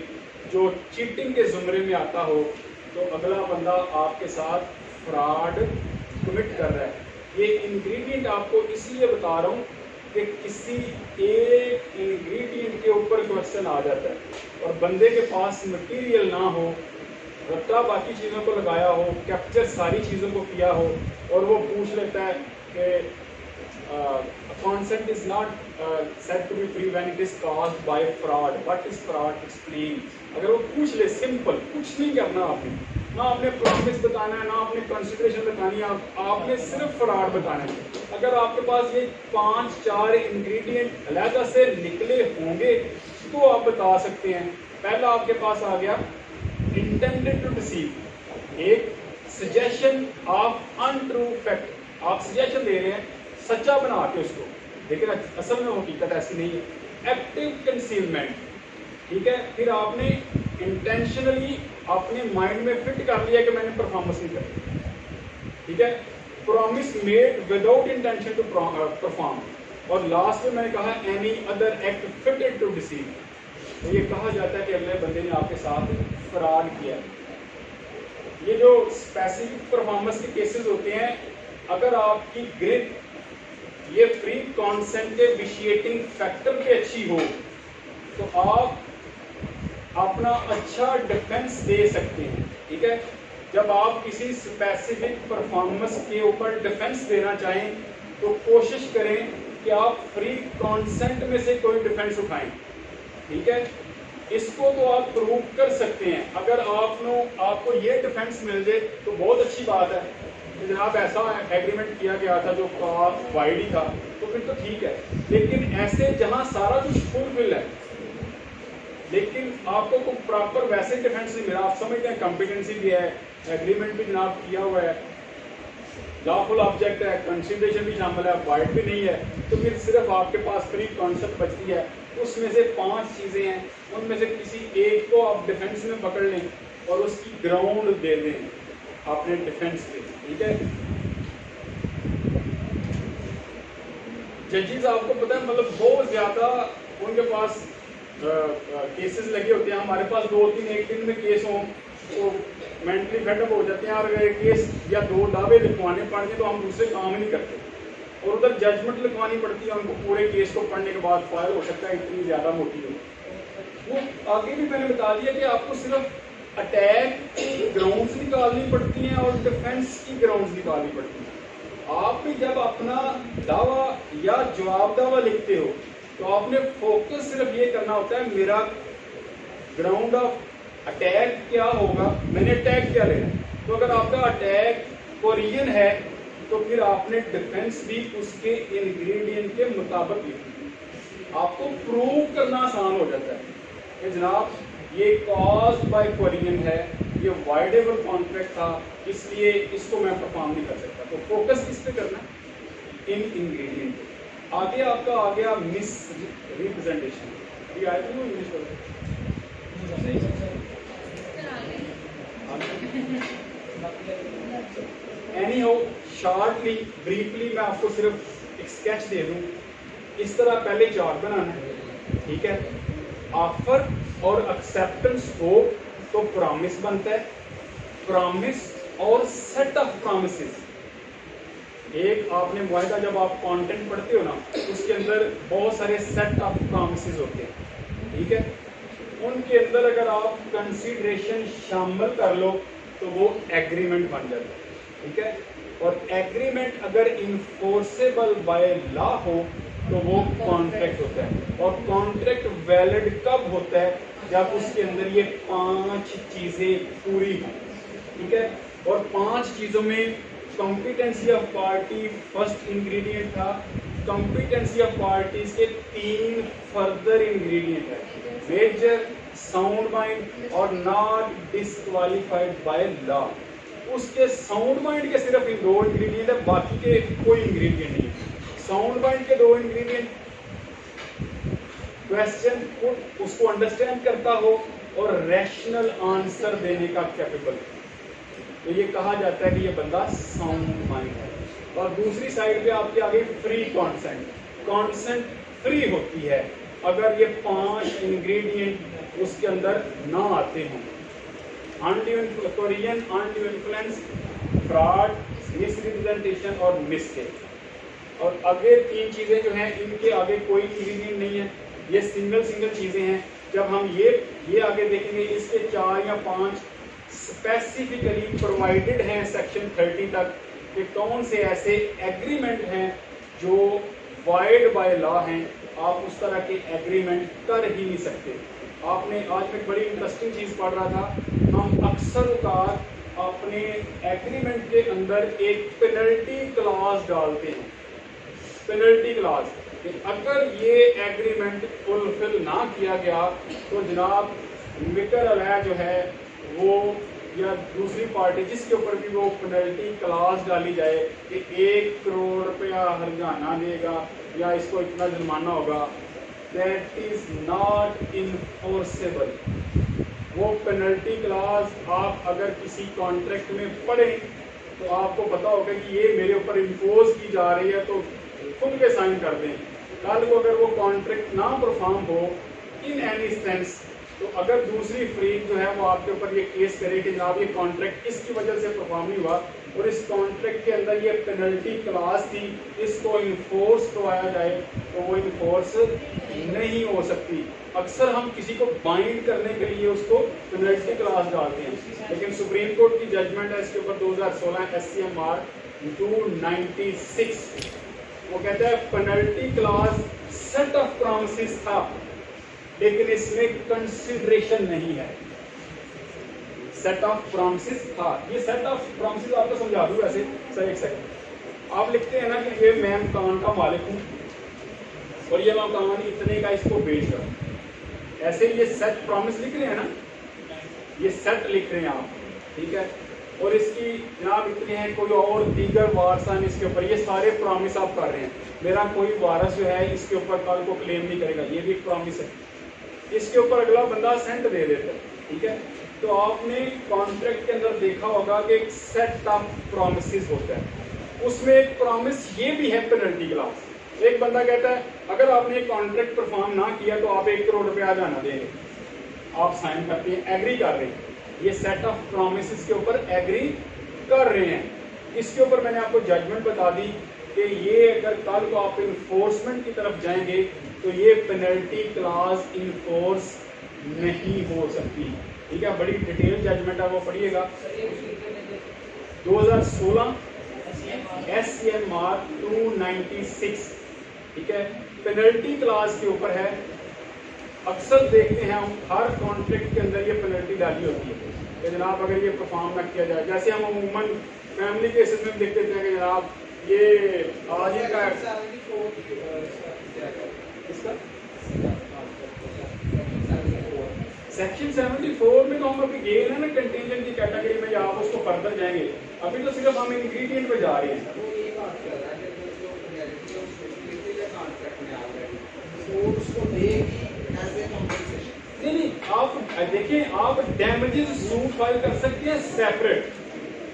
जो चीटिंग के जुमरे में आता हो, तो अगला बंदा आपके साथ फ्रॉड कमिट कर रहा है। ये इंग्रेडिएंट आपको इसलिए बता रहा हूँ कि किसी एक इंग्रेडिएंट के ऊपर क्वेश्चन आ जाता है और बंदे के पास मटेरियल ना हो, रट्टा बाकी चीज़ों को लगाया हो, कैप्चर सारी चीज़ों को किया हो, और वो पूछ लेता है कि consent is not said to be free when it is caused by fraud. What is fraud? Explain. अगर वो पूछ ले, सिंपल, कुछ नहीं करना आपने, ना आपने प्रॉमिस बताना है, ना आपने कंसिडरेशन बतानी है, आपने सिर्फ फ्रॉड बताना है। अगर आपके पास ये 5-4 इंग्रेडिएंट अलग से निकले होंगे तो आप बता सकते हैं। पहला आपके पास आ गया इंटेंडेड टू डिसीव, एक सजेशन ऑफ अनट्रू फैक्ट। आप सजेशन दे रहे हैं सच्चा बना के उसको, लेकिन असल में हकीकत ऐसी नहीं है। एक्टिव कंसीलमेंट, ठीक है। फिर आपने इंटेंशनली अपने माइंड में फिट कर लिया कि मैंने परफॉर्मेंस नहीं करनी, ठीक है। Promise made without intention to perform, और लास्ट में मैंने कहा any other act fitted to deceive. तो ये कहा जाता है कि अगले बंदे ने आपके साथ फ्रॉड किया। ये जो स्पेसिफिक परफॉर्मेंस के केसेस होते हैं, अगर आपकी ग्रिप ये फ्री कॉन्सेंट के विशिएटिंग फैक्टर पे अच्छी हो तो आप अपना अच्छा डिफेंस दे सकते हैं। ठीक है, जब आप किसी स्पेसिफिक परफॉर्मेंस के ऊपर डिफेंस देना चाहें तो कोशिश करें कि आप फ्री कॉन्सेंट में से कोई डिफेंस उठाएं। ठीक है, इसको तो आप प्रूव कर सकते हैं। अगर आपको ये डिफेंस मिल जाए तो बहुत अच्छी बात है कि जनाब ऐसा एग्रीमेंट किया गया था जो वाइड ही था, तो फिर तो ठीक है। लेकिन ऐसे जहां सारा कुछ फुलफिल है लेकिन आपको कोई प्रॉपर वैसे डिफेंस नहीं मिला, आप समझते हैं कॉम्पिटेंसी भी है, एग्रीमेंट भी जनाब किया हुआ है, लॉफुल ऑब्जेक्ट है, कंसिडरेशन भी शामिल है, वाइड भी नहीं है, तो फिर सिर्फ आपके पास फ्री कॉन्सेप्ट बचती है। उसमें से 5 चीज़ें हैं, उनमें से किसी एक को आप डिफेंस में पकड़ लें और उसकी ग्राउंड दे दें अपने डिफेंस पे। ठीक है, जजेस आपको पता है मतलब बहुत ज़्यादा उनके पास केसेस लगे होते हैं। हमारे पास 2-3 एक दिन में केस हों तो मेंटली फेडअप हो जाते हैं, और अगर केस या 2 दावे लिखवाने पड़ते तो हम दूसरे काम ही नहीं करते, और उधर जजमेंट लिखवानी पड़ती है उनको। पूरे केस को पढ़ने के बाद फाइल हो सकता है इतनी ज़्यादा मोटी हो। वो आगे भी मैंने बता दिया कि आपको सिर्फ अटैक की ग्राउंड्स निकालनी पड़ती हैं और डिफेंस की ग्राउंड्स निकालनी पड़ती हैं। आप भी जब अपना दावा या जवाब दावा लिखते हो तो आपने फोकस सिर्फ ये करना होता है मेरा ग्राउंड ऑफ अटैक क्या होगा, मैंने अटैक क्या लेना। तो अगर आपका अटैक कोरियन है तो फिर आपने डिफेंस भी उसके इंग्रेडिएंट के मुताबिक लिखना। आपको प्रूव करना आसान हो जाता है कि जनाब ये कॉज बाय कोरियन है, ये वाइडेबल कॉन्ट्रैक्ट था, इसलिए इसको मैं परफॉर्म नहीं कर सकता। तो फोकस किस पे करना, इन इंग्रेडिएंट पे। आगे आपका आ गया मिस रिप्रेजेंटेशन। अभी आए थे इंग्लिश एनी हो, शॉर्टली ब्रीफली मैं आपको सिर्फ एक स्केच दे दूं। इस तरह पहले चार्ट बनाना है। ठीक है, ऑफर और एक्सेप्टेंस हो तो प्रॉमिस बनता है, प्रॉमिस और सेट ऑफ प्रॉमिसेस। एक आपने मुआहदा जब आप कंटेंट पढ़ते हो ना, उसके अंदर बहुत सारे सेट ऑफ प्रॉमिसेस होते हैं। ठीक है, उनके अंदर अगर आप कंसीडरेशन शामिल कर लो तो वो एग्रीमेंट बन जाता है। ठीक है, और एग्रीमेंट अगर इन्फोर्सेबल बाय लॉ हो तो वो कॉन्ट्रैक्ट होता है। और कॉन्ट्रैक्ट वैलिड कब होता है, जब उसके अंदर ये 5 चीजें पूरी हों। ठीक है, और 5 चीजों में competency of party first ingredient था, कॉम्पिटेंसी ऑफ पार्टीज के 3 फर्दर इंग्रेडिएंट है, मेजर, साउंड माइंड और नॉट डिस्क्वालिफाइड बाय लॉ। उसके साउंड माइंड के सिर्फ इन 2 इंग्रेडिएंट है, बाकी के कोई इंग्रेडिएंट नहीं है। साउंड माइंड के 2 इंग्रेडिएंट, क्वेश्चन पुट उसको अंडरस्टैंड करता हो और रैशनल आंसर देने का कैपेबल, तो ये कहा जाता है कि ये बंदा साउंड माइंड है। और दूसरी साइड पे आपके आगे फ्री कॉन्सेंट, कॉन्सेंट फ्री होती है अगर ये 5 इंग्रेडिएंट उसके अंदर ना आते हों। Undue Korean, undue influence, fraud, misrepresentation और मिस्टेक। और आगे 3 चीजें जो हैं इनके आगे कोई इंग्रेडिएंट नहीं है, ये सिंगल चीजें हैं। जब हम ये आगे देखेंगे, इसके 4 या 5 स्पेसिफिकली प्रोवाइडेड हैं सेक्शन 30 तक कि कौन से ऐसे एग्रीमेंट हैं जो वाइड बाय लॉ हैं। आप उस तरह के एग्रीमेंट कर ही नहीं सकते। आपने आज में बड़ी इंटरेस्टिंग चीज़ पढ़ रहा था, हम अक्सर औकात अपने एग्रीमेंट के अंदर एक पेनल्टी क्लॉज डालते हैं। पेनल्टी क्लॉज, अगर ये एग्रीमेंट फुलफिल ना किया गया तो जनाब मिटर अलह जो है वो या दूसरी पार्टी जिसके ऊपर भी वो पेनल्टी क्लॉज डाली जाए कि 1 करोड़ रुपया हर्जाना देगा या इसको इतना जुर्माना होगा, दैट इज नॉट इन्फोर्सेबल। वो पेनल्टी क्लॉज आप अगर किसी कॉन्ट्रैक्ट में पढ़ें तो आपको पता होगा कि ये मेरे ऊपर इम्पोज की जा रही है, तो खुद के साइन कर दें। कल को अगर वो कॉन्ट्रैक्ट ना परफॉर्म हो इन एनी सेंस तो अगर दूसरी फरीक जो है वो आपके ऊपर ये केस करे कि जनाब ये कॉन्ट्रैक्ट इसकी वजह से परफॉर्म नहीं हुआ और इस कॉन्ट्रैक्ट के अंदर ये पेनल्टी क्लास थी, इसको इन्फोर्स करवाया जाए, तो वो इन्फोर्स नहीं हो सकती। अक्सर हम किसी को बाइंड करने के लिए उसको पेनल्टी क्लास डालते हैं, लेकिन सुप्रीम कोर्ट की जजमेंट है इसके ऊपर 2016 SCMR 296, वो कहता है penalty class set of promises था लेकिन इसमें कंसिडरेशन नहीं है। सेट ऑफ प्रॉमिसेस था, ये सेट ऑफ प्रॉमिसेस आपको समझा दूं वैसे सर, एक सेकंड। आप लिखते हैं ना कि ये मैं मकान का मालिक हूँ और ये मकान इतने का इसको बेच रहा हूँ, ऐसे ये सेट प्रॉमिस लिख रहे हैं ना, ये सेट लिख रहे हैं आप, ठीक है। और इसकी जनाब इतने हैं, कोई और दीगर वारसान इसके ऊपर, ये सारे प्रॉमिस आप कर रहे हैं। मेरा कोई वारस जो है इसके ऊपर कल को क्लेम नहीं करेगा, ये भी एक प्रॉमिस है। इसके ऊपर अगला बंदा सेंट दे देता है, ठीक है। तो आपने कॉन्ट्रैक्ट के अंदर देखा होगा कि एक सेट ऑफ प्रॉमिसेस होता है, उसमें एक प्रॉमिस ये भी है पेनल्टी क्लास। एक बंदा कहता है अगर आपने कॉन्ट्रैक्ट परफॉर्म ना किया तो आप 1 करोड़ रुपया जाना देंगे, आप साइन करते हैं, एग्री कर रहे हैं, ये सेट ऑफ प्रॉमिसेस के ऊपर एग्री कर रहे हैं। इसके ऊपर मैंने आपको जजमेंट बता दी कि ये अगर कल को आप इन्फोर्समेंट की तरफ जाएंगे तो ये पेनल्टी क्लास इन्फोर्स नहीं हो सकती, ठीक है। बड़ी डिटेल जजमेंट है, वो पढ़िएगा। 2016 SCMR 296, ठीक है, पेनल्टी क्लास के ऊपर है। अक्सर देखते हैं हम हर कॉन्ट्रैक्ट के अंदर ये पेनल्टी डाली होती है कि जनाब अगर ये परफॉर्म न किया जाए, जैसे हम अमूमन फैमिली केसेस में देखते थे कि जनाब ये आज ही का सेक्शन 74 में तो हम अभी गए ना कंटेंजेंट की कैटेगरी में, या आप उसको फर्दर जाएंगे, अभी तो सिर्फ हम इंग्रेडिएंट पे जा रहे हैं। नहीं, आप देखिए, आप डैमेजेस सूट फाइल कर सकते हैं सेपरेट,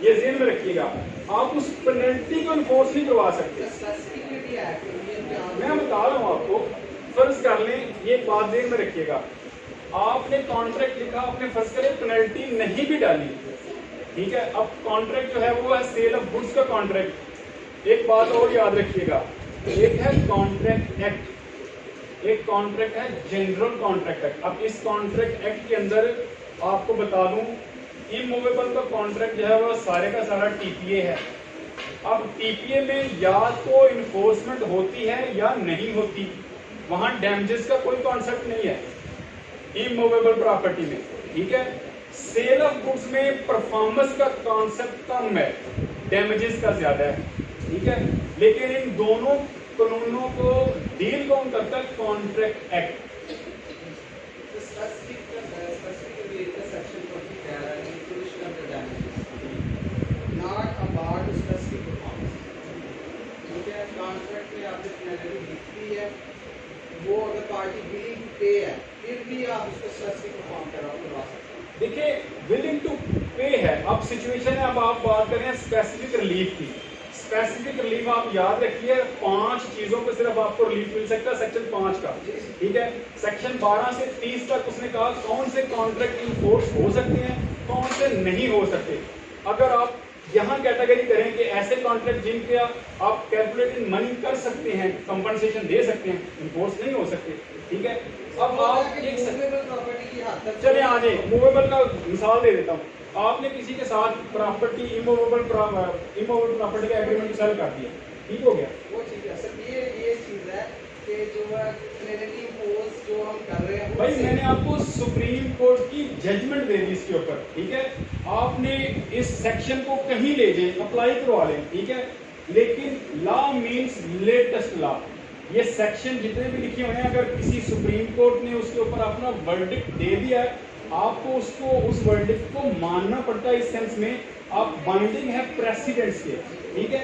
ये ज़हन में रखिएगा। आप उस पेनल्टी को इन्फोर्स नहीं करवा सकते। मैं बता रहा हूँ आपको, फर्ज कर लें, ये बात ज़हन में रखिएगा, आपने कॉन्ट्रैक्ट लिखा, आपने फर्ज करें पेनल्टी नहीं भी डाली, ठीक है। अब कॉन्ट्रैक्ट जो है वो है सेल ऑफ गुड्स का कॉन्ट्रैक्ट। एक बात और याद रखिएगा, एक है कॉन्ट्रैक्ट एक्ट, एक कॉन्ट्रैक्ट है जनरल कॉन्ट्रैक्ट एक्ट। अब इस कॉन्ट्रैक्ट एक्ट के अंदर आपको बता दूं, इमूवेबल का कॉन्ट्रैक्ट जो है वो सारे का सारा TPA है। अब TPA में या तो इन्फोर्समेंट होती है या नहीं होती, वहां डैमेजेस का कोई कॉन्सेप्ट नहीं है इमूवेबल प्रॉपर्टी में, ठीक है। सेल ऑफ गुड्स में परफॉर्मेंस का कॉन्सेप्ट कम है, डैमेजेस का ज्यादा है, ठीक है। लेकिन इन दोनों कानूनों को डील कौन करता है? Contract act. कॉन्ट्रैक्ट में आपने पेनल्टी लिखी है, वो अगर पार्टी विलिंग टू पे है, फिर भी आप उसको स्पेसिफिक परफॉर्म करवा सकते हैं। देखिए, विलिंग टू पे है, अब सिचुएशन है, अब आप बात करें स्पेसिफिक रिलीफ की। स्पेसिफिक रिलीफ आप याद रखिए, 5 चीजों पे सिर्फ आपको रिलीफ मिल सकता है सेक्शन 5 का, ठीक है। सेक्शन 12 से 30 तक उसने कहा कौन से कॉन्ट्रैक्ट इन्फोर्स हो सकते हैं, कौन से नहीं हो सकते। अगर आप यहाँ कैटेगरी करें कि ऐसे कॉन्ट्रैक्ट जिनके आप कैलकुलेट इन मनी कर सकते हैं, कंपनसेशन दे सकते हैं, इन्फोर्स नहीं हो सकते, ठीक है। अब आप चले आ जाए, मूवेबल का मिसाल दे देता हूँ। आपने किसी के साथ प्रॉपर्टी इमूवेबल प्रॉपर्टी का एग्रीमेंट सेल कर दिया, ठीक हो गया, वो ठीक है सर। ये चीज है कि जो है पेनल्टी इम्पोज जो हम कर रहे हैं, भाई मैंने आपको सुप्रीम कोर्ट की जजमेंट दे दी इसके ऊपर, ठीक है। आपने इस सेक्शन को कहीं ले जाए, अप्लाई करवा लें, ठीक है। लेकिन लॉ मीन्स लेटेस्ट लॉ, ये सेक्शन जितने भी लिखे हुए हैं, अगर किसी सुप्रीम कोर्ट ने उसके ऊपर अपना वर्डिक्ट दे दिया है, आपको उसको उस वर्डिक्ट को मानना पड़ता है। इस सेंस में आप बाइंडिंग है प्रेसिडेंट्स के, ठीक है।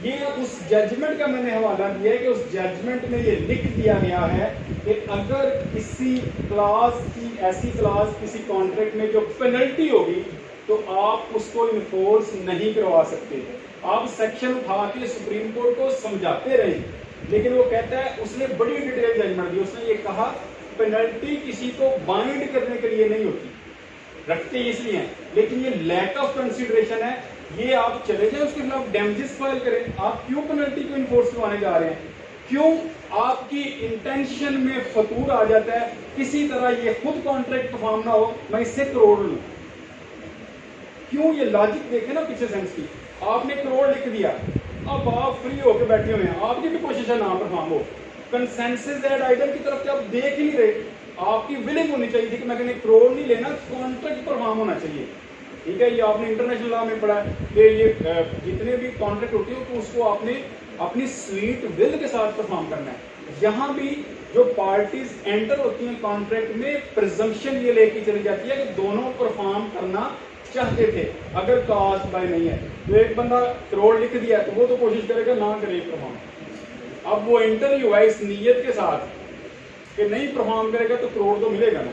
ये उस जजमेंट का मैंने हवाला दिया है कि उस जजमेंट में ये लिख दिया गया है कि अगर किसी क्लास की ऐसी क्लास किसी कॉन्ट्रैक्ट में जो पेनल्टी होगी तो आप उसको इन्फोर्स नहीं करवा सकते। आप सेक्शन उठा के सुप्रीम कोर्ट को समझाते रहे, लेकिन वो कहता है, उसने बड़ी डिटेल जजमेंट दी, उसने ये कहा पेनल्टी किसी को बाइंड करने के लिए नहीं होती, रखते इसलिए हैं, लेकिन ये लैक ऑफ कंसिडरेशन है। ये आप चले जाए उसके खिलाफ डैमेजेस फाइल करें। आप क्यों पेनल्टी को इन्फोर्स करवाने जा रहे हैं? क्यों आपकी इंटेंशन में फतूर आ जाता है, किसी तरह ये खुद कॉन्ट्रैक्ट परफॉर्म ना हो, मैं इससे करोड़ लूं। क्यों? ये लॉजिक देखे ना पीछे सेंस की। आपने करोड़ लिख दिया, अब आप फ्री होकर बैठे हुए हैं, आपकी भी कोशिश है ना परफॉर्म हो। कंसेंसस एड आइडल की तरफ से आप देख ही नहीं रहे। आपकी विलिंग होनी चाहिए थी कि मैं कहने करोड़ नहीं लेना, कॉन्ट्रैक्ट परफॉर्म होना चाहिए। ठीक है, ये आपने इंटरनेशनल लॉ में पढ़ा है कि ये जितने भी कॉन्ट्रैक्ट होती है तो उसको आपने अपनी स्वीट विल के साथ परफॉर्म करना है। यहाँ भी जो पार्टीज एंटर होती हैं कॉन्ट्रैक्ट में, प्रिजम्पशन ये लेके चली जाती है कि दोनों परफॉर्म करना चाहते थे। अगर कास्ट बाय नहीं है तो एक बंदा करोड़ लिख दिया तो वो तो कोशिश करेगा ना करे परफॉर्म। अब वो एंटर ही हुआ इस नीयत के साथ कि नहीं परफॉर्म करेगा तो करोड़ तो मिलेगा ना।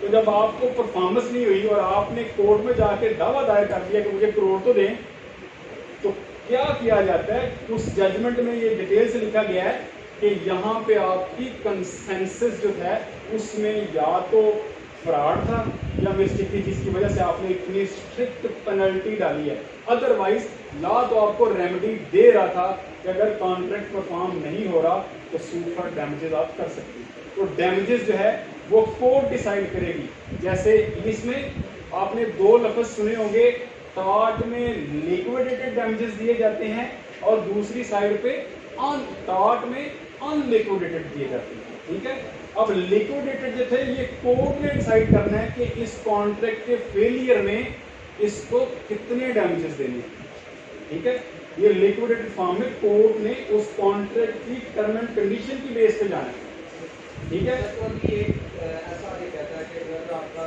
तो जब आपको परफॉर्मेंस नहीं हुई और आपने कोर्ट में जाके दावा दायर कर दिया कि मुझे करोड़ तो दें, तो क्या किया जाता है? उस जजमेंट में ये डिटेल से लिखा गया है कि यहाँ पे आपकी कंसेंसस जो है उसमें या तो फ्रॉड था या मिस्टेक थी, जिसकी वजह से आपने इतनी स्ट्रिक्ट पेनल्टी डाली है। अदरवाइज लॉ तो आपको रेमेडी दे रहा था कि अगर कॉन्ट्रैक्ट परफॉर्म नहीं हो रहा तो सूट फॉर डैमेजेस आप कर सकते हैं। तो डैमेजेस जो है वो कोर्ट डिसाइड करेगी। जैसे इसमें आपने दो लफ्ज सुने होंगे, टॉर्ट में लिक्विडेटेड डैमेजेस दिए जाते हैं और दूसरी साइड पे टॉर्ट में अनलिक्विडेटेड दिए जाते हैं। ठीक है, अब लिक्विडेटेड जो थे ये कोर्ट ने डिसाइड करना है कि इस कॉन्ट्रैक्ट के फेलियर में इसको कितने डैमेजेस देने हैं। ठीक है, ये लिक्विडेटेड फॉर्म में कोर्ट ने उस कॉन्ट्रैक्ट की टर्म एंड कंडीशन की बेस पे जाना है। ठीक है, तो अभी एक ऐसा नहीं कहता है कि अगर आपका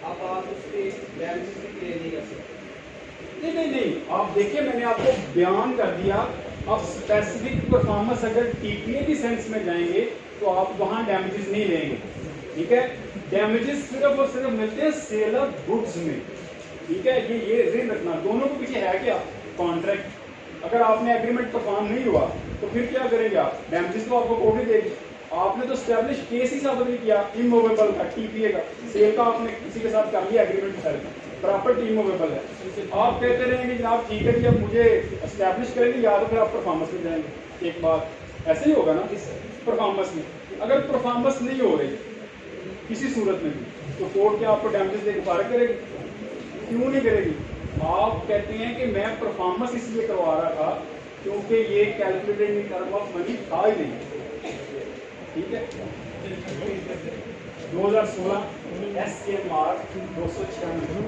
आप उसके डैमेजेस भी क्लेम नहीं कर सकते। नहीं, आप देखिए मैंने आपको बयान कर दिया। अब स्पेसिफिक परफॉर्मेंस अगर टीपीए की सेंस में जाएंगे तो आप वहां डैमेजेस नहीं लेंगे। ठीक है, डैमेजेस सिर्फ और सिर्फ मिलते हैं सेल ऑफ गुड्स में। ठीक है, ये ध्यान रखना, दोनों के पीछे है क्या? कॉन्ट्रैक्ट। अगर आपने एग्रीमेंट परफॉर्म नहीं हुआ तो फिर क्या करेंगे आप? डैमेजेस तो आपको कोर्ट ही देगी। आपने तो स्टैब्लिश केस ही साबित नहीं किया इमूवेबल का, टीपीए का, सेल का आपने किसी के साथ कर लिया एग्रीमेंट साइन, प्रॉपर्टी इमूवेबल है। आप कहते रहेंगे जनाब ठीक है जी अब मुझे एस्टैब्लिश करेंगे या तो फिर आप परफॉर्मेंस में जाएंगे। एक बात ऐसे ही होगा ना परफॉर्मेंस में। अगर परफॉर्मेंस नहीं हो रही किसी सूरत में भी तो कोर्ट क्या आपको डैमेजेस देकर फारिग करेगी? क्यों नहीं करेगी? आप कहते हैं कि मैं परफॉर्मेंस इसलिए करवा रहा था क्योंकि ये calculated in term of money था ही नहीं। ठीक है, 2016 SMR 296